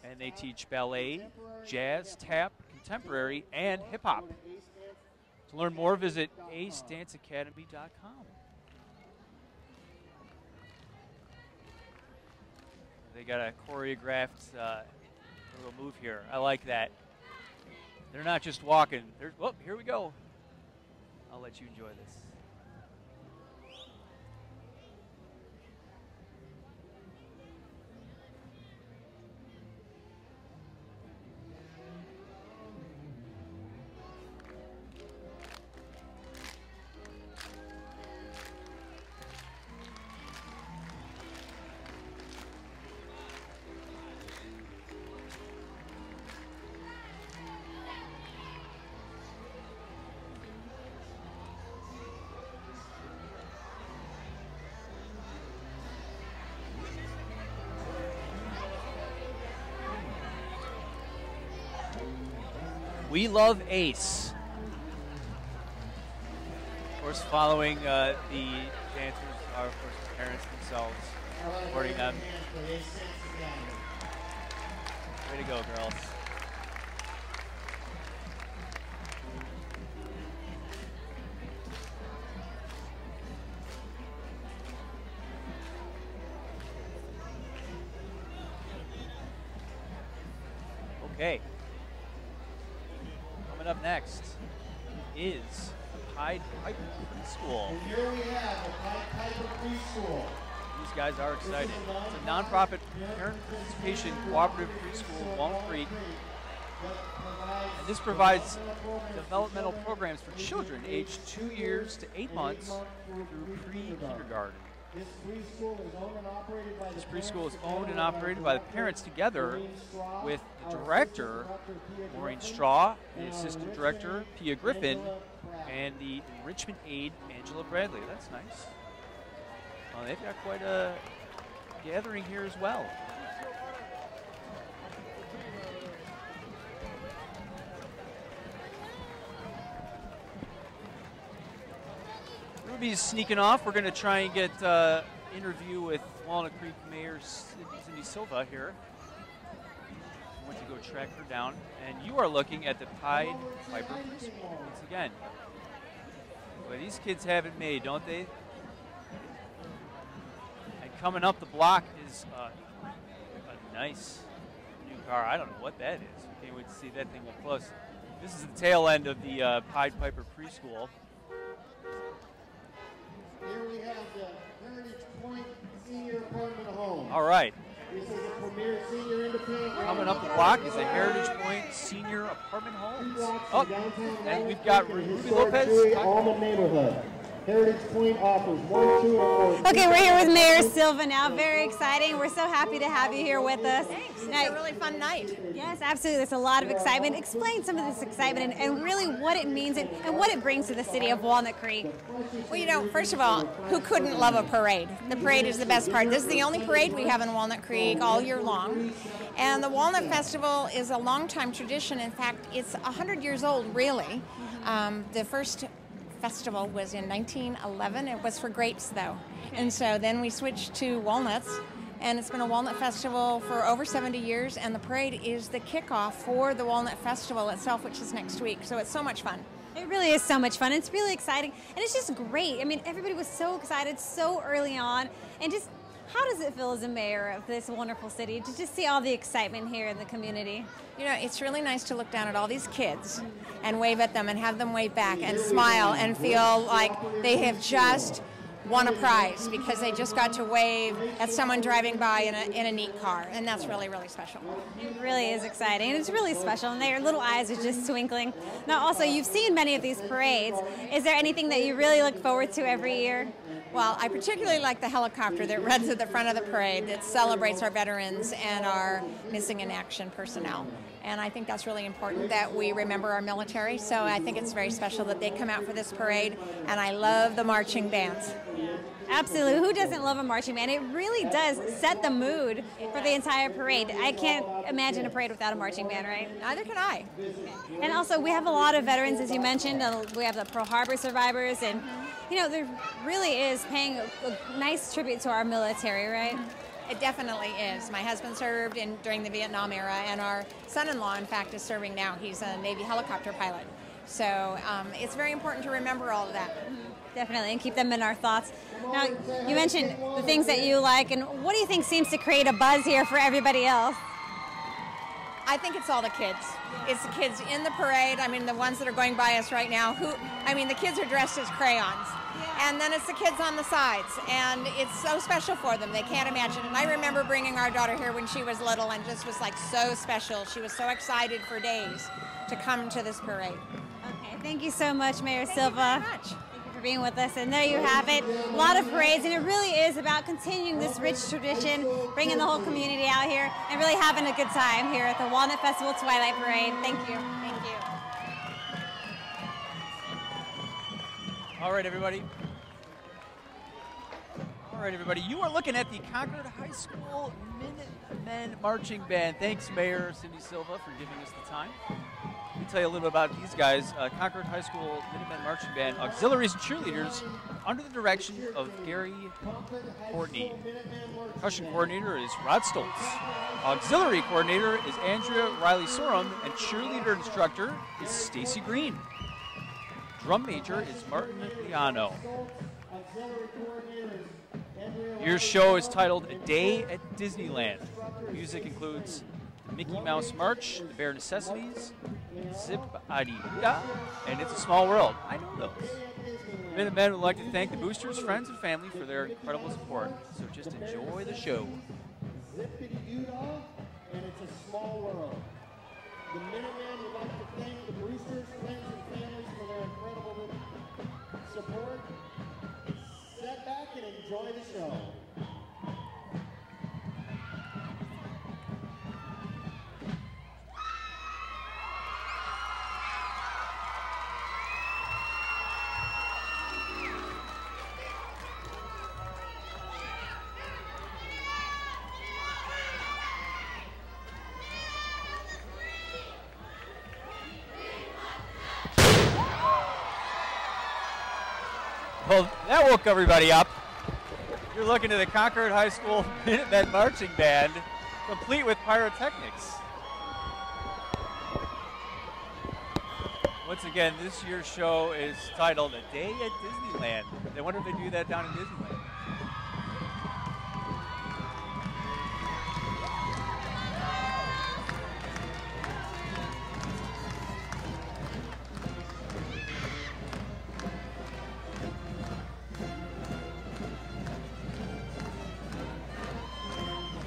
and they teach ballet, jazz, tap, contemporary, and hip-hop. To learn more, visit acedanceacademy.com. They got a choreographed little move here. I like that. They're not just walking. Oh, here we go. I'll let you enjoy this. We love Ace. Of course, following the dancers are, of course, the parents themselves, supporting them. Way to go, girls. Okay. Up next is the Pied Piper Preschool. And here we have the Pied Piper Preschool. These guys are excited. It's a nonprofit parent participation cooperative preschool in Walnut Creek. And this provides developmental programs for children aged 2 years to 8 months through pre-kindergarten. This preschool is owned and operated by This preschool is owned and operated by the parents together with the director, Maureen Straw, the assistant director, Pia Griffin, and the enrichment aide, Angela Bradley. That's nice. Well, they've got quite a gathering here as well. Ruby's sneaking off. We're going to try and get interview with Walnut Creek Mayor Silva here. I want to go track her down. And you are looking at the Pied Piper Preschool once again. Boy, these kids have it made, don't they? And coming up the block is a nice new car. I don't know what that is. I can't wait to see that thing up close. This is the tail end of the Pied Piper Preschool. Here we have the Heritage Point Senior Apartment Home. All right. This is a premier senior independent. Coming up the block is the Heritage Point Senior Apartment Homes. Oh, and we've got Ruby Lopez. Almond neighborhood. Heritage Point offers 1, 2, and 4. Okay, we're here with Mayor Silva now. Very exciting. We're so happy to have you here with us. Thanks. It's a really fun night. Yes, absolutely. There's a lot of excitement. Explain some of this excitement and really what it means and what it brings to the city of Walnut Creek. Well, you know, first of all, who couldn't love a parade? The parade is the best part. This is the only parade we have in Walnut Creek all year long. And the Walnut Festival is a long-time tradition. In fact, it's 100 years old, really. The first festival was in 1911. It was for grapes, though. And so then we switched to walnuts. And it's been a Walnut Festival for over 70 years, and the parade is the kickoff for the Walnut Festival itself, which is next week. So it's so much fun. It really is so much fun. It's really exciting, and it's just great. I mean, everybody was so excited so early on, and just how does it feel as a mayor of this wonderful city to just see all the excitement here in the community? You know, it's really nice to look down at all these kids and wave at them and have them wave back and smile and feel like they have just won a prize because they just got to wave at someone driving by in a neat car, and that's really, really special. It really is exciting, and it's really special, and their little eyes are just twinkling. Now, also, you've seen many of these parades. Is there anything that you really look forward to every year? Well, I particularly like the helicopter that runs at the front of the parade that celebrates our veterans and our missing in action personnel. And I think that's really important that we remember our military. So I think it's very special that they come out for this parade. And I love the marching bands. Absolutely. Who doesn't love a marching band? It really does set the mood for the entire parade. I can't imagine a parade without a marching band, right? Neither can I. And also, we have a lot of veterans, as you mentioned. We have the Pearl Harbor survivors, and you know, there really is paying a nice tribute to our military, right? It definitely is. My husband served during the Vietnam era, and our son-in-law, in fact, is serving now. He's a Navy helicopter pilot. So it's very important to remember all of that. Definitely, and keep them in our thoughts. Now, you mentioned the things that you like, and what do you think seems to create a buzz here for everybody else? I think it's all the kids. It's the kids in the parade. I mean, the ones that are going by us right now. The kids are dressed as crayons. Yeah. And then it's the kids on the sides. And it's so special for them. They can't imagine. And I remember bringing our daughter here when she was little and just was like so special. She was so excited for days to come to this parade. Okay, thank you so much, Mayor Silva. Thank you very much. For being with us, and there you have it. A lot of parades, and it really is about continuing this rich tradition, bringing the whole community out here, and really having a good time here at the Walnut Festival Twilight Parade. Thank you. Thank you. All right, everybody. You are looking at the Concord High School Minutemen Marching Band. Thanks, Mayor Silva, for giving us the time. Let me tell you a little bit about these guys. Concord High School Minutemen Marching Band, auxiliaries and cheerleaders under the direction of Gary Courtney. Percussion coordinator is Rod Stoltz. Auxiliary coordinator is Andrea Riley Sorum, and cheerleader instructor is Stacy Green. Drum major is Martin Liano. Your show is titled A Day at Disneyland. Music includes the Mickey Mouse March, the Bare Necessities, Zip Adida, and It's a Small World. I know those. Minutemen would like to thank the boosters, friends, and family for their incredible support. So just enjoy the show. Zip-a-dee-doo-dah, and It's a Small World. The Minutemen would like to thank the boosters, friends, and families for their incredible support. Sit back and enjoy the show. Well, that woke everybody up. You're looking at the Concord High School Minutemen Marching Band, complete with pyrotechnics. Once again, this year's show is titled A Day at Disneyland. I wonder if they do that down in Disneyland.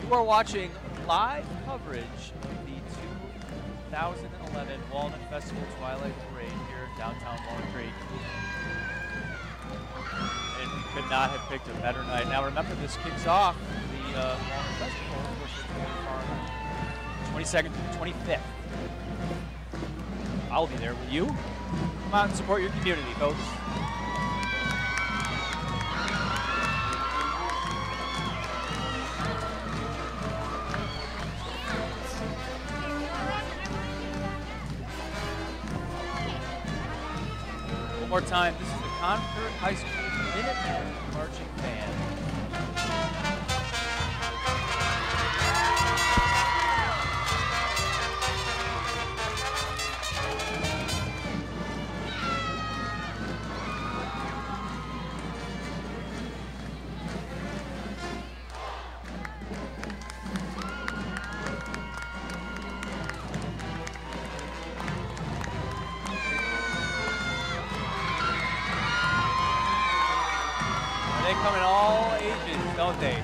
You are watching live coverage of the 2011 Walnut Festival Twilight Parade here in downtown Walnut Creek. And we could not have picked a better night. Now remember, this kicks off the Walnut Festival, which is going from 22nd to the 25th. I'll be there with you. Come out and support your community, folks. One more time, this is the Concord High School Minutemen Marching Band. They come in all ages, don't they?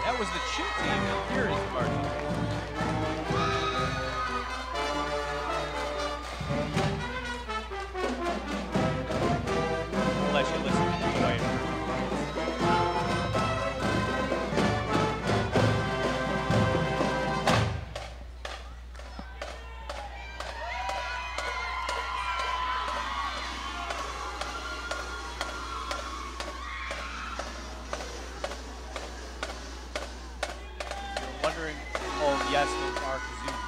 That was the cheer team, and here is the marching band. I'll let you listen and enjoy it. Wondering, oh yes, those are kazoos.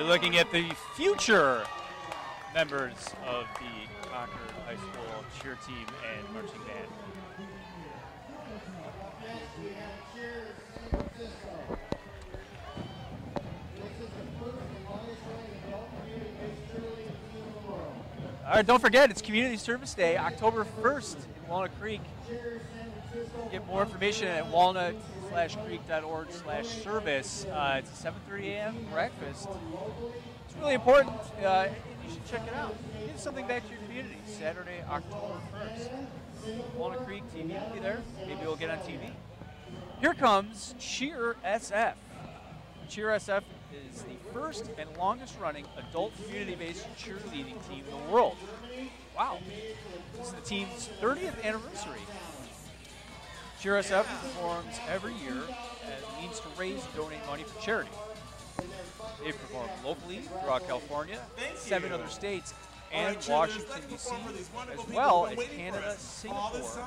You're looking at the future members of the Concord High School cheer team and marching band. All right, don't forget, it's Community Service Day, October 1st in Walnut Creek. Get more information at walnut-creek.org/service. It's a 7:30 a.m. breakfast. It's really important, and you should check it out. Give something back to your community. Saturday, October 1st. Walnut Creek TV will be there. Maybe we'll get on TV. Here comes Cheer SF. Cheer SF is the first and longest running adult community-based cheerleading team in the world. Wow. This is the team's 30th anniversary. Cheer SF performs every year as a means to raise and donate money for charity. They've performed locally throughout California, 7 other states, and Washington, D.C., as well as Canada, Singapore,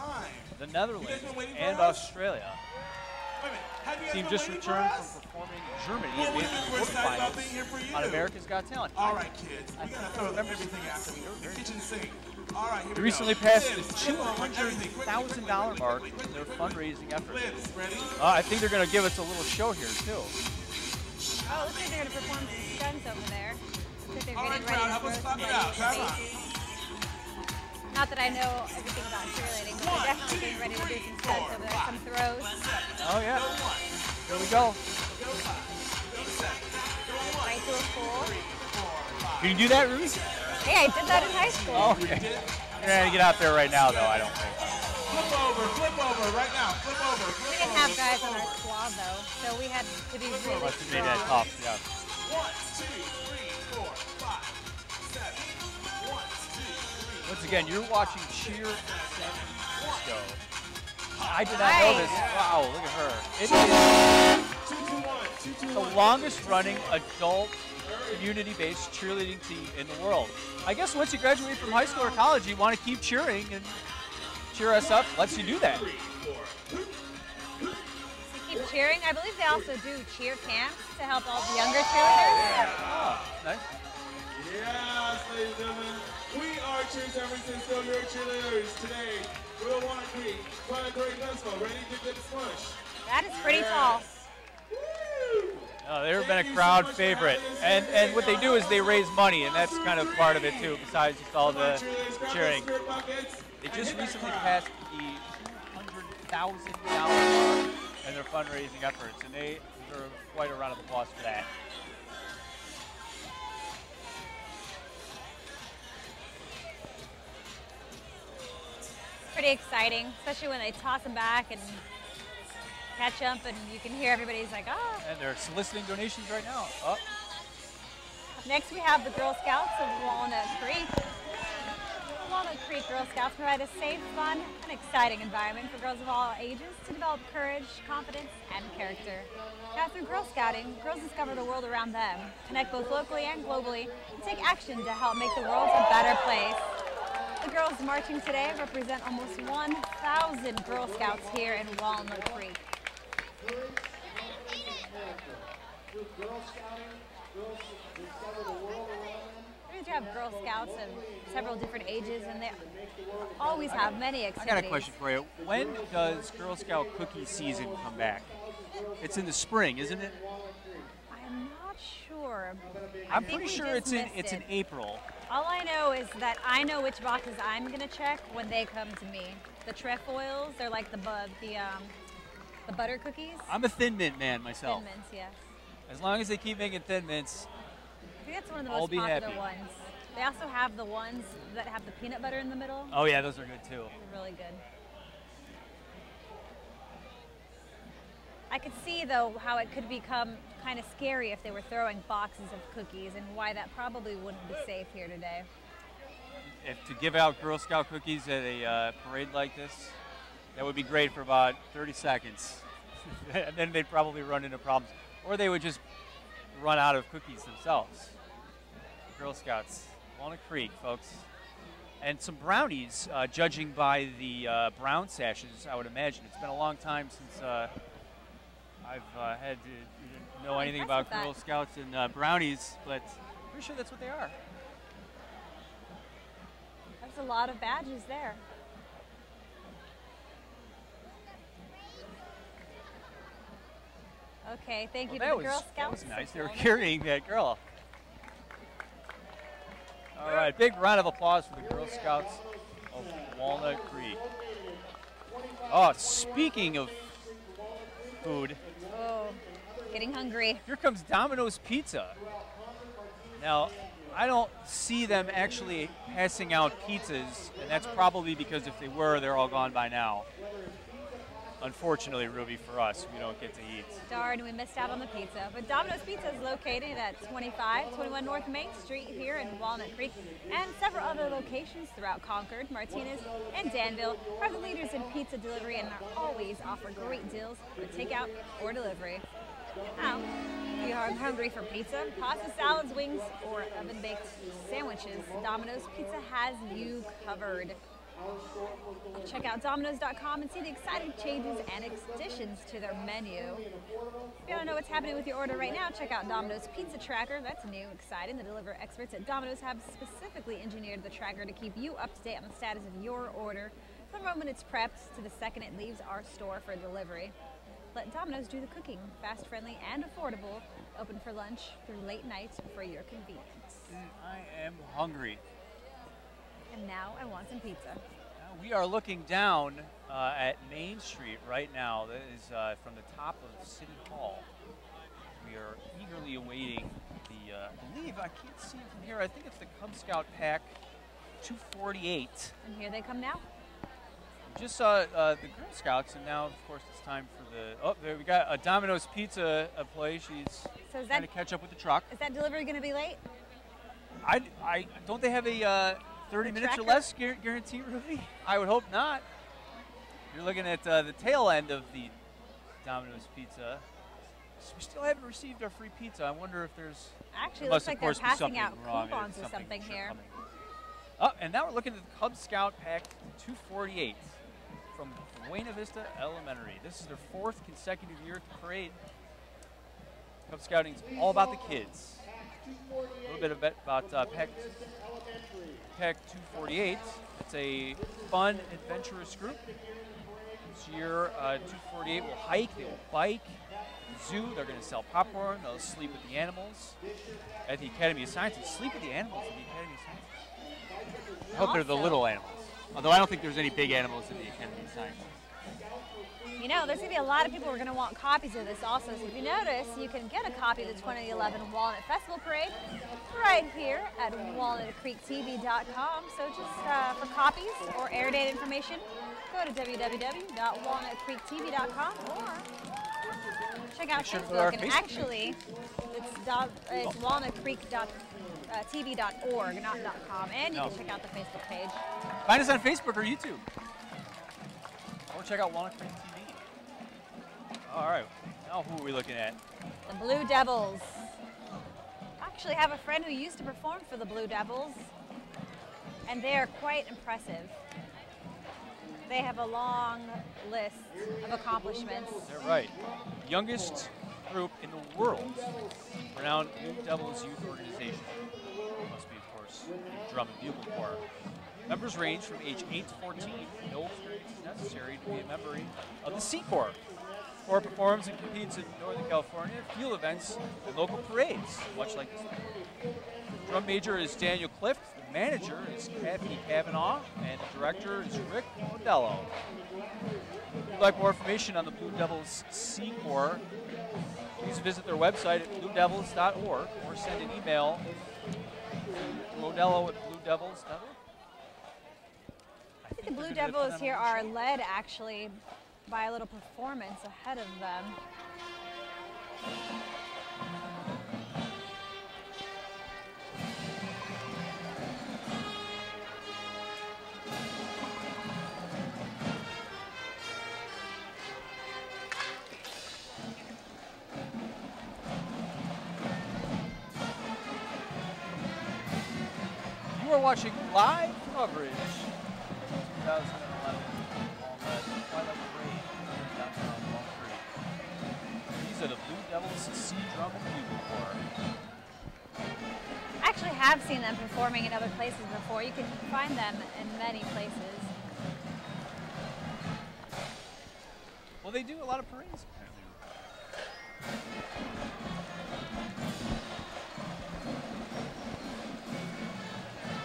the Netherlands, and Australia. The team just returned from performing in Germany in the quarterfinals on America's Got Talent. All right, kids, we gotta throw everything after we go. Kitchen sink. All right, here They we recently go. passed the $200,000 mark in their fundraising effort. I think they're going to give us a little show here, too. Oh, looks like they're going to perform some stunts over there. Looks like they're All right, getting ready crowd, to help us throw clap it somebody out. in Clap the it out. faces. Not that I know everything about cheerleading, but they're definitely getting ready to do some stunts over there, some throws. Oh, yeah. Here we go. Right to a pool. Can you do that, Ruby? Hey, I did that in high school. Oh, okay. You're going to get out there right now, though, I don't think. Flip over, right now, flip over. We didn't have guys on our squad, though, so we had to be really Must have made strong. that tough, yeah. 1, 2, 3, 4, 5, 7. 1, 2, 3. Once again, you're watching Cheer San Francisco. I did not know this. Wow, look at her. It is the longest running adult community-based cheerleading team in the world. I guess once you graduate from high school or college, you want to keep cheering, and Cheer Us Up lets you do that. To keep cheering, I believe they also do cheer camps to help all the younger cheerleaders. Oh, nice. Yes, ladies and gentlemen, we are Cheer San Francisco, your cheerleaders today. We're Walnut Creek, Walnut Creek Festival, ready to get smushed. That is pretty tall. Oh, they've been a crowd favorite. And what they do is they raise money, and that's kind of part of it, too, besides just all the cheering. They just recently passed the $200,000 in their fundraising efforts, and they deserve quite a round of applause for that. Pretty exciting, especially when they toss them back and catch up, and you can hear everybody's like, ah. And they're soliciting donations right now. Oh. Next, we have the Girl Scouts of Walnut Creek. The Walnut Creek Girl Scouts provide a safe, fun, and exciting environment for girls of all ages to develop courage, confidence, and character. Now, through Girl Scouting, girls discover the world around them, connect both locally and globally, and take action to help make the world a better place. The girls marching today represent almost 1,000 Girl Scouts here in Walnut Creek. We do have Girl Scouts of several different ages, and they always have many I activities. got a question for you. When does Girl Scout cookie season come back? It's in the spring, isn't it? I'm not sure. I'm pretty sure it's in April. All I know is that I know which boxes I'm gonna check when they come to me. The trefoils, they're like the butter cookies. I'm a Thin Mint man myself. Thin Mints, yes. As long as they keep making Thin Mints, I think that's one of the I'll most be popular happy. ones. They also have the ones that have the peanut butter in the middle. oh yeah, those are good too. They're really good. I could see, though, how it could become kind of scary if they were throwing boxes of cookies, and why that probably wouldn't be safe here today. If to give out Girl Scout cookies at a parade like this, that would be great for about 30 seconds. And then they'd probably run into problems. Or they would just run out of cookies themselves. Girl Scouts, Walnut Creek, folks. And some brownies, judging by the brown sashes, I would imagine. It's been a long time since I've had to know anything about Girl Scouts and brownies, but I'm pretty sure that's what they are. There's a lot of badges there. Okay, thank you to the Girl Scouts. That was nice. They were carrying that girl. All right, big round of applause for the Girl Scouts of Walnut Creek. Oh, speaking of food. Oh, getting hungry. Here comes Domino's Pizza. Now, I don't see them actually passing out pizzas, and that's probably because if they were, they're all gone by now. Unfortunately, Ruby, for us, we don't get to eat. Darn, we missed out on the pizza. But Domino's Pizza is located at 2521 North Main Street here in Walnut Creek, and several other locations throughout Concord, Martinez, and Danville are the leaders in pizza delivery and always offer great deals for takeout or delivery. Now, if you are hungry for pizza, pasta, salads, wings, or oven-baked sandwiches, Domino's Pizza has you covered. Check out Domino's.com and see the exciting changes and additions to their menu. If you want to know what's happening with your order right now, check out Domino's Pizza Tracker. That's new, exciting. The delivery experts at Domino's have specifically engineered the tracker to keep you up to date on the status of your order from the moment it's prepped to the second it leaves our store for delivery. Let Domino's do the cooking, fast, friendly, and affordable. Open for lunch through late nights for your convenience. I am hungry. And now I want some pizza. We are looking down at Main Street right now. That is from the top of City Hall. We are eagerly awaiting the, I believe, I can't see it from here, I think it's the Cub Scout Pack 248. And here they come now. We just saw the Girl Scouts, and now, of course, it's time for the, oh, there we got a Domino's Pizza employee. She's trying to catch up with the truck. Is that delivery going to be late? Don't they have a 30 minutes or less guarantee, Ruby? I would hope not. You're looking at the tail end of the Domino's Pizza. So we still haven't received our free pizza. I wonder if there's... Actually, it looks like they're passing out coupons or something here. Oh, and now we're looking at the Cub Scout Pack 248 from Buena Vista Elementary. This is their 4th consecutive year at the parade. Cub Scouting is all about the kids. A little bit about Pack 248. It's a fun, adventurous group. This year, 248 will hike, they will bike, zoo, they're going to sell popcorn, they'll sleep with the animals at the Academy of Sciences. Sleep with the animals at the Academy of Sciences? I hope they're the little animals. Although I don't think there's any big animals in the Academy of Sciences. You know, there's going to be a lot of people who are going to want copies of this also. So if you notice, you can get a copy of the 2011 Walnut Festival Parade right here at walnutcreektv.com. So just for copies or air date information, go to www.walnutcreektv.com or check out Facebook. And actually, it's walnutcreek.tv.org, not .com. And you can check out the Facebook page. Find us on Facebook or YouTube. Or check out Walnut Creek TV. All right, now who are we looking at? The Blue Devils. I actually have a friend who used to perform for the Blue Devils, and they are quite impressive. They have a long list of accomplishments. They're right. Youngest group in the world, renowned Blue Devils youth organization. Must be, of course, the drum and bugle corps. Members range from age 8 to 14. No experience is necessary to be a member of the C Corps. The Corps performs and competes in Northern California, field events, and local parades, much like this one. The drum major is Daniel Clift, the manager is Kathy Kavanaugh, and the director is Rick Modello. If you'd like more information on the Blue Devils C Corps, please visit their website at bluedevils.org or send an email to Modello at bluedevils.org. I think the Blue Devils here are led actually by a little performance ahead of them. You are watching live coverage 2011 on the Walnut Parade in downtown Walnut Creek. come to before. I actually have seen them performing in other places before. You can find them in many places. Well, they do a lot of parades, apparently.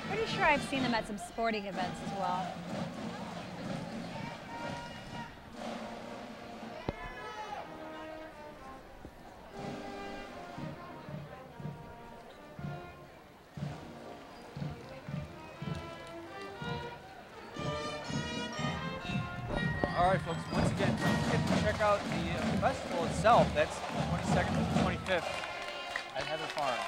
Pretty sure I've seen them at some sporting events as well. All right, folks, once again, don't forget to check out the festival itself. That's the 22nd to the 25th at Heather Farm.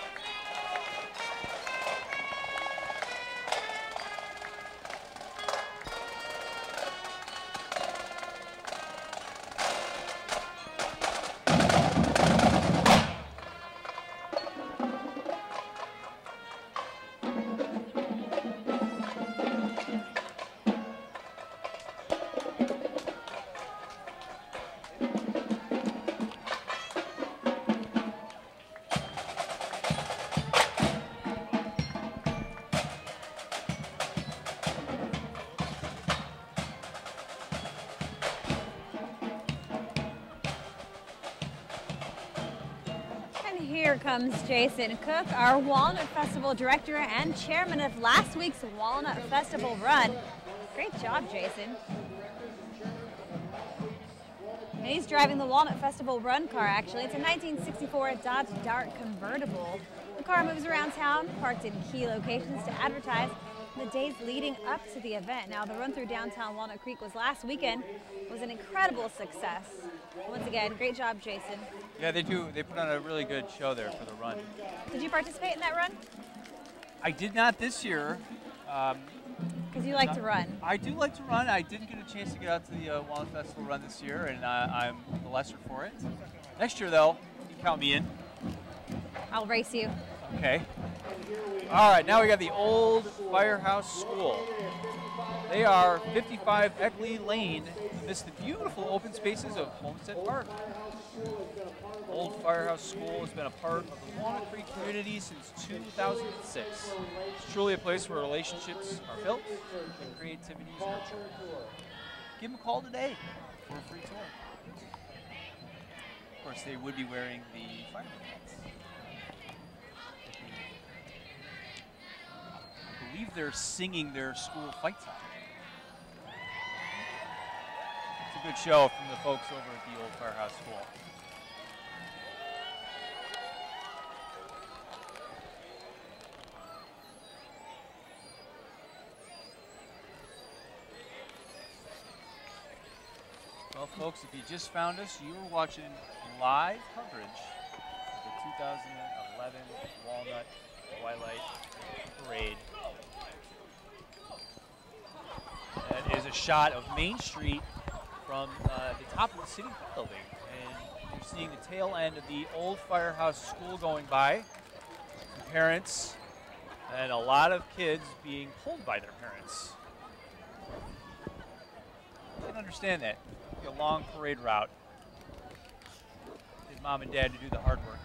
Here comes Jason Cook, our Walnut Festival Director and Chairman of last week's Walnut Festival Run. Great job, Jason. And he's driving the Walnut Festival Run car, actually. It's a 1964 Dodge Dart convertible. The car moves around town, parked in key locations to advertise the days leading up to the event. Now, the run through downtown Walnut Creek was last weekend. It was an incredible success. Once again, great job, Jason. Yeah, they do. They put on a really good show there for the run. Did you participate in that run? I did not this year. Because you like to run. I do like to run. I didn't get a chance to get out to the Walnut Festival run this year, and I'm the lesser for it. Next year, though, you can count me in. I'll race you. Okay. All right, now we got the Old Firehouse School. They are 55 Eckley Lane amidst the beautiful open spaces of Homestead Park. Old Firehouse School has been a part of the Walnut Creek community since 2006. It's truly a place where relationships are built and creativity is nurtured. Give them a call today for a free tour. Of course, they would be wearing the fireman hats. I believe they're singing their school fight song. It's a good show from the folks over at the Old Firehouse School. Well, folks, if you just found us, you were watching live coverage of the 2011 Walnut Twilight Parade. That is a shot of Main Street from the top of the city building. And you're seeing the tail end of the Old Firehouse School going by. Parents and a lot of kids being pulled by their parents. I can understand that. A long parade route. Get mom and dad to do the hard work.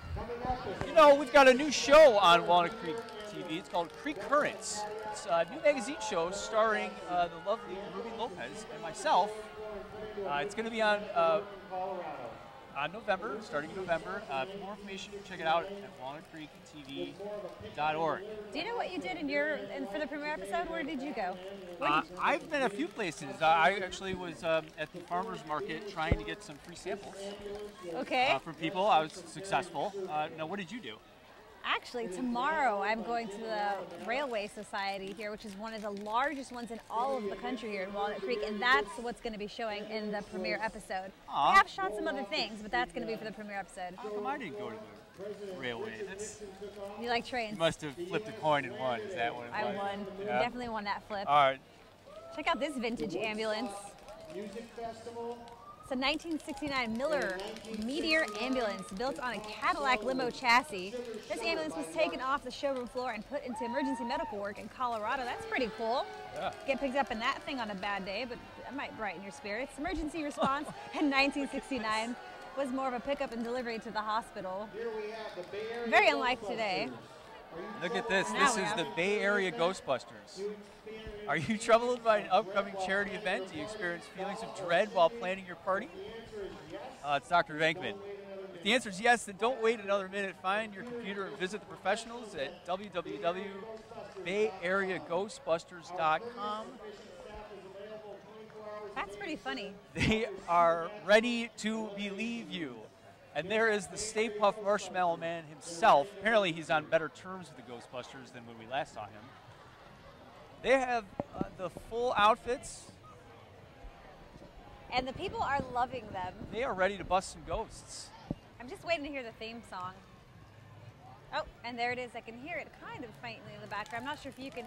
You know, we've got a new show on Walnut Creek TV. It's called Creek Currents. It's a new magazine show starring the lovely Ruby Lopez and myself. It's going to be on November, starting in November. For more information, check it out at walnutcreektv.org. Do you know what you did for the premiere episode? Where did you go? I've been a few places. I actually was at the farmer's market trying to get some free samples. Okay. From people. I was successful. Now, what did you do? Actually, tomorrow I'm going to the Railway Society here, which is one of the largest ones in all of the country here in Walnut Creek, and that's what's going to be showing in the premiere episode. Aww. We have shot some other things, but that's going to be for the premiere episode. How come I didn't go to the railway? You like trains? You must have flipped a coin and won. Is that what it was? I won. Yeah. Definitely won that flip. All right. Check out this vintage ambulance. It's a 1969 Miller Meteor ambulance built on a Cadillac limo chassis. This ambulance was taken off the showroom floor and put into emergency medical work in Colorado. That's pretty cool. Yeah. Get picked up in that thing on a bad day, but that might brighten your spirits. Emergency response in 1969. was more of a pickup and delivery to the hospital. Here we have the Bay Area Very unlike today. Look at this. Now This we is have- the Bay Area Ghostbusters. Are you troubled by an upcoming charity event? Do you experience feelings of dread while planning your party? It's Dr. Venkman. If the answer is yes, then don't wait another minute. Find your computer and visit the professionals at www.bayareaghostbusters.com. That's pretty funny. They are ready to believe you. And there is the Stay Puft Marshmallow Man himself. Apparently he's on better terms with the Ghostbusters than when we last saw him. They have the full outfits. And the people are loving them. They are ready to bust some ghosts. I'm just waiting to hear the theme song. Oh, and there it is. I can hear it kind of faintly in the background. I'm not sure if you can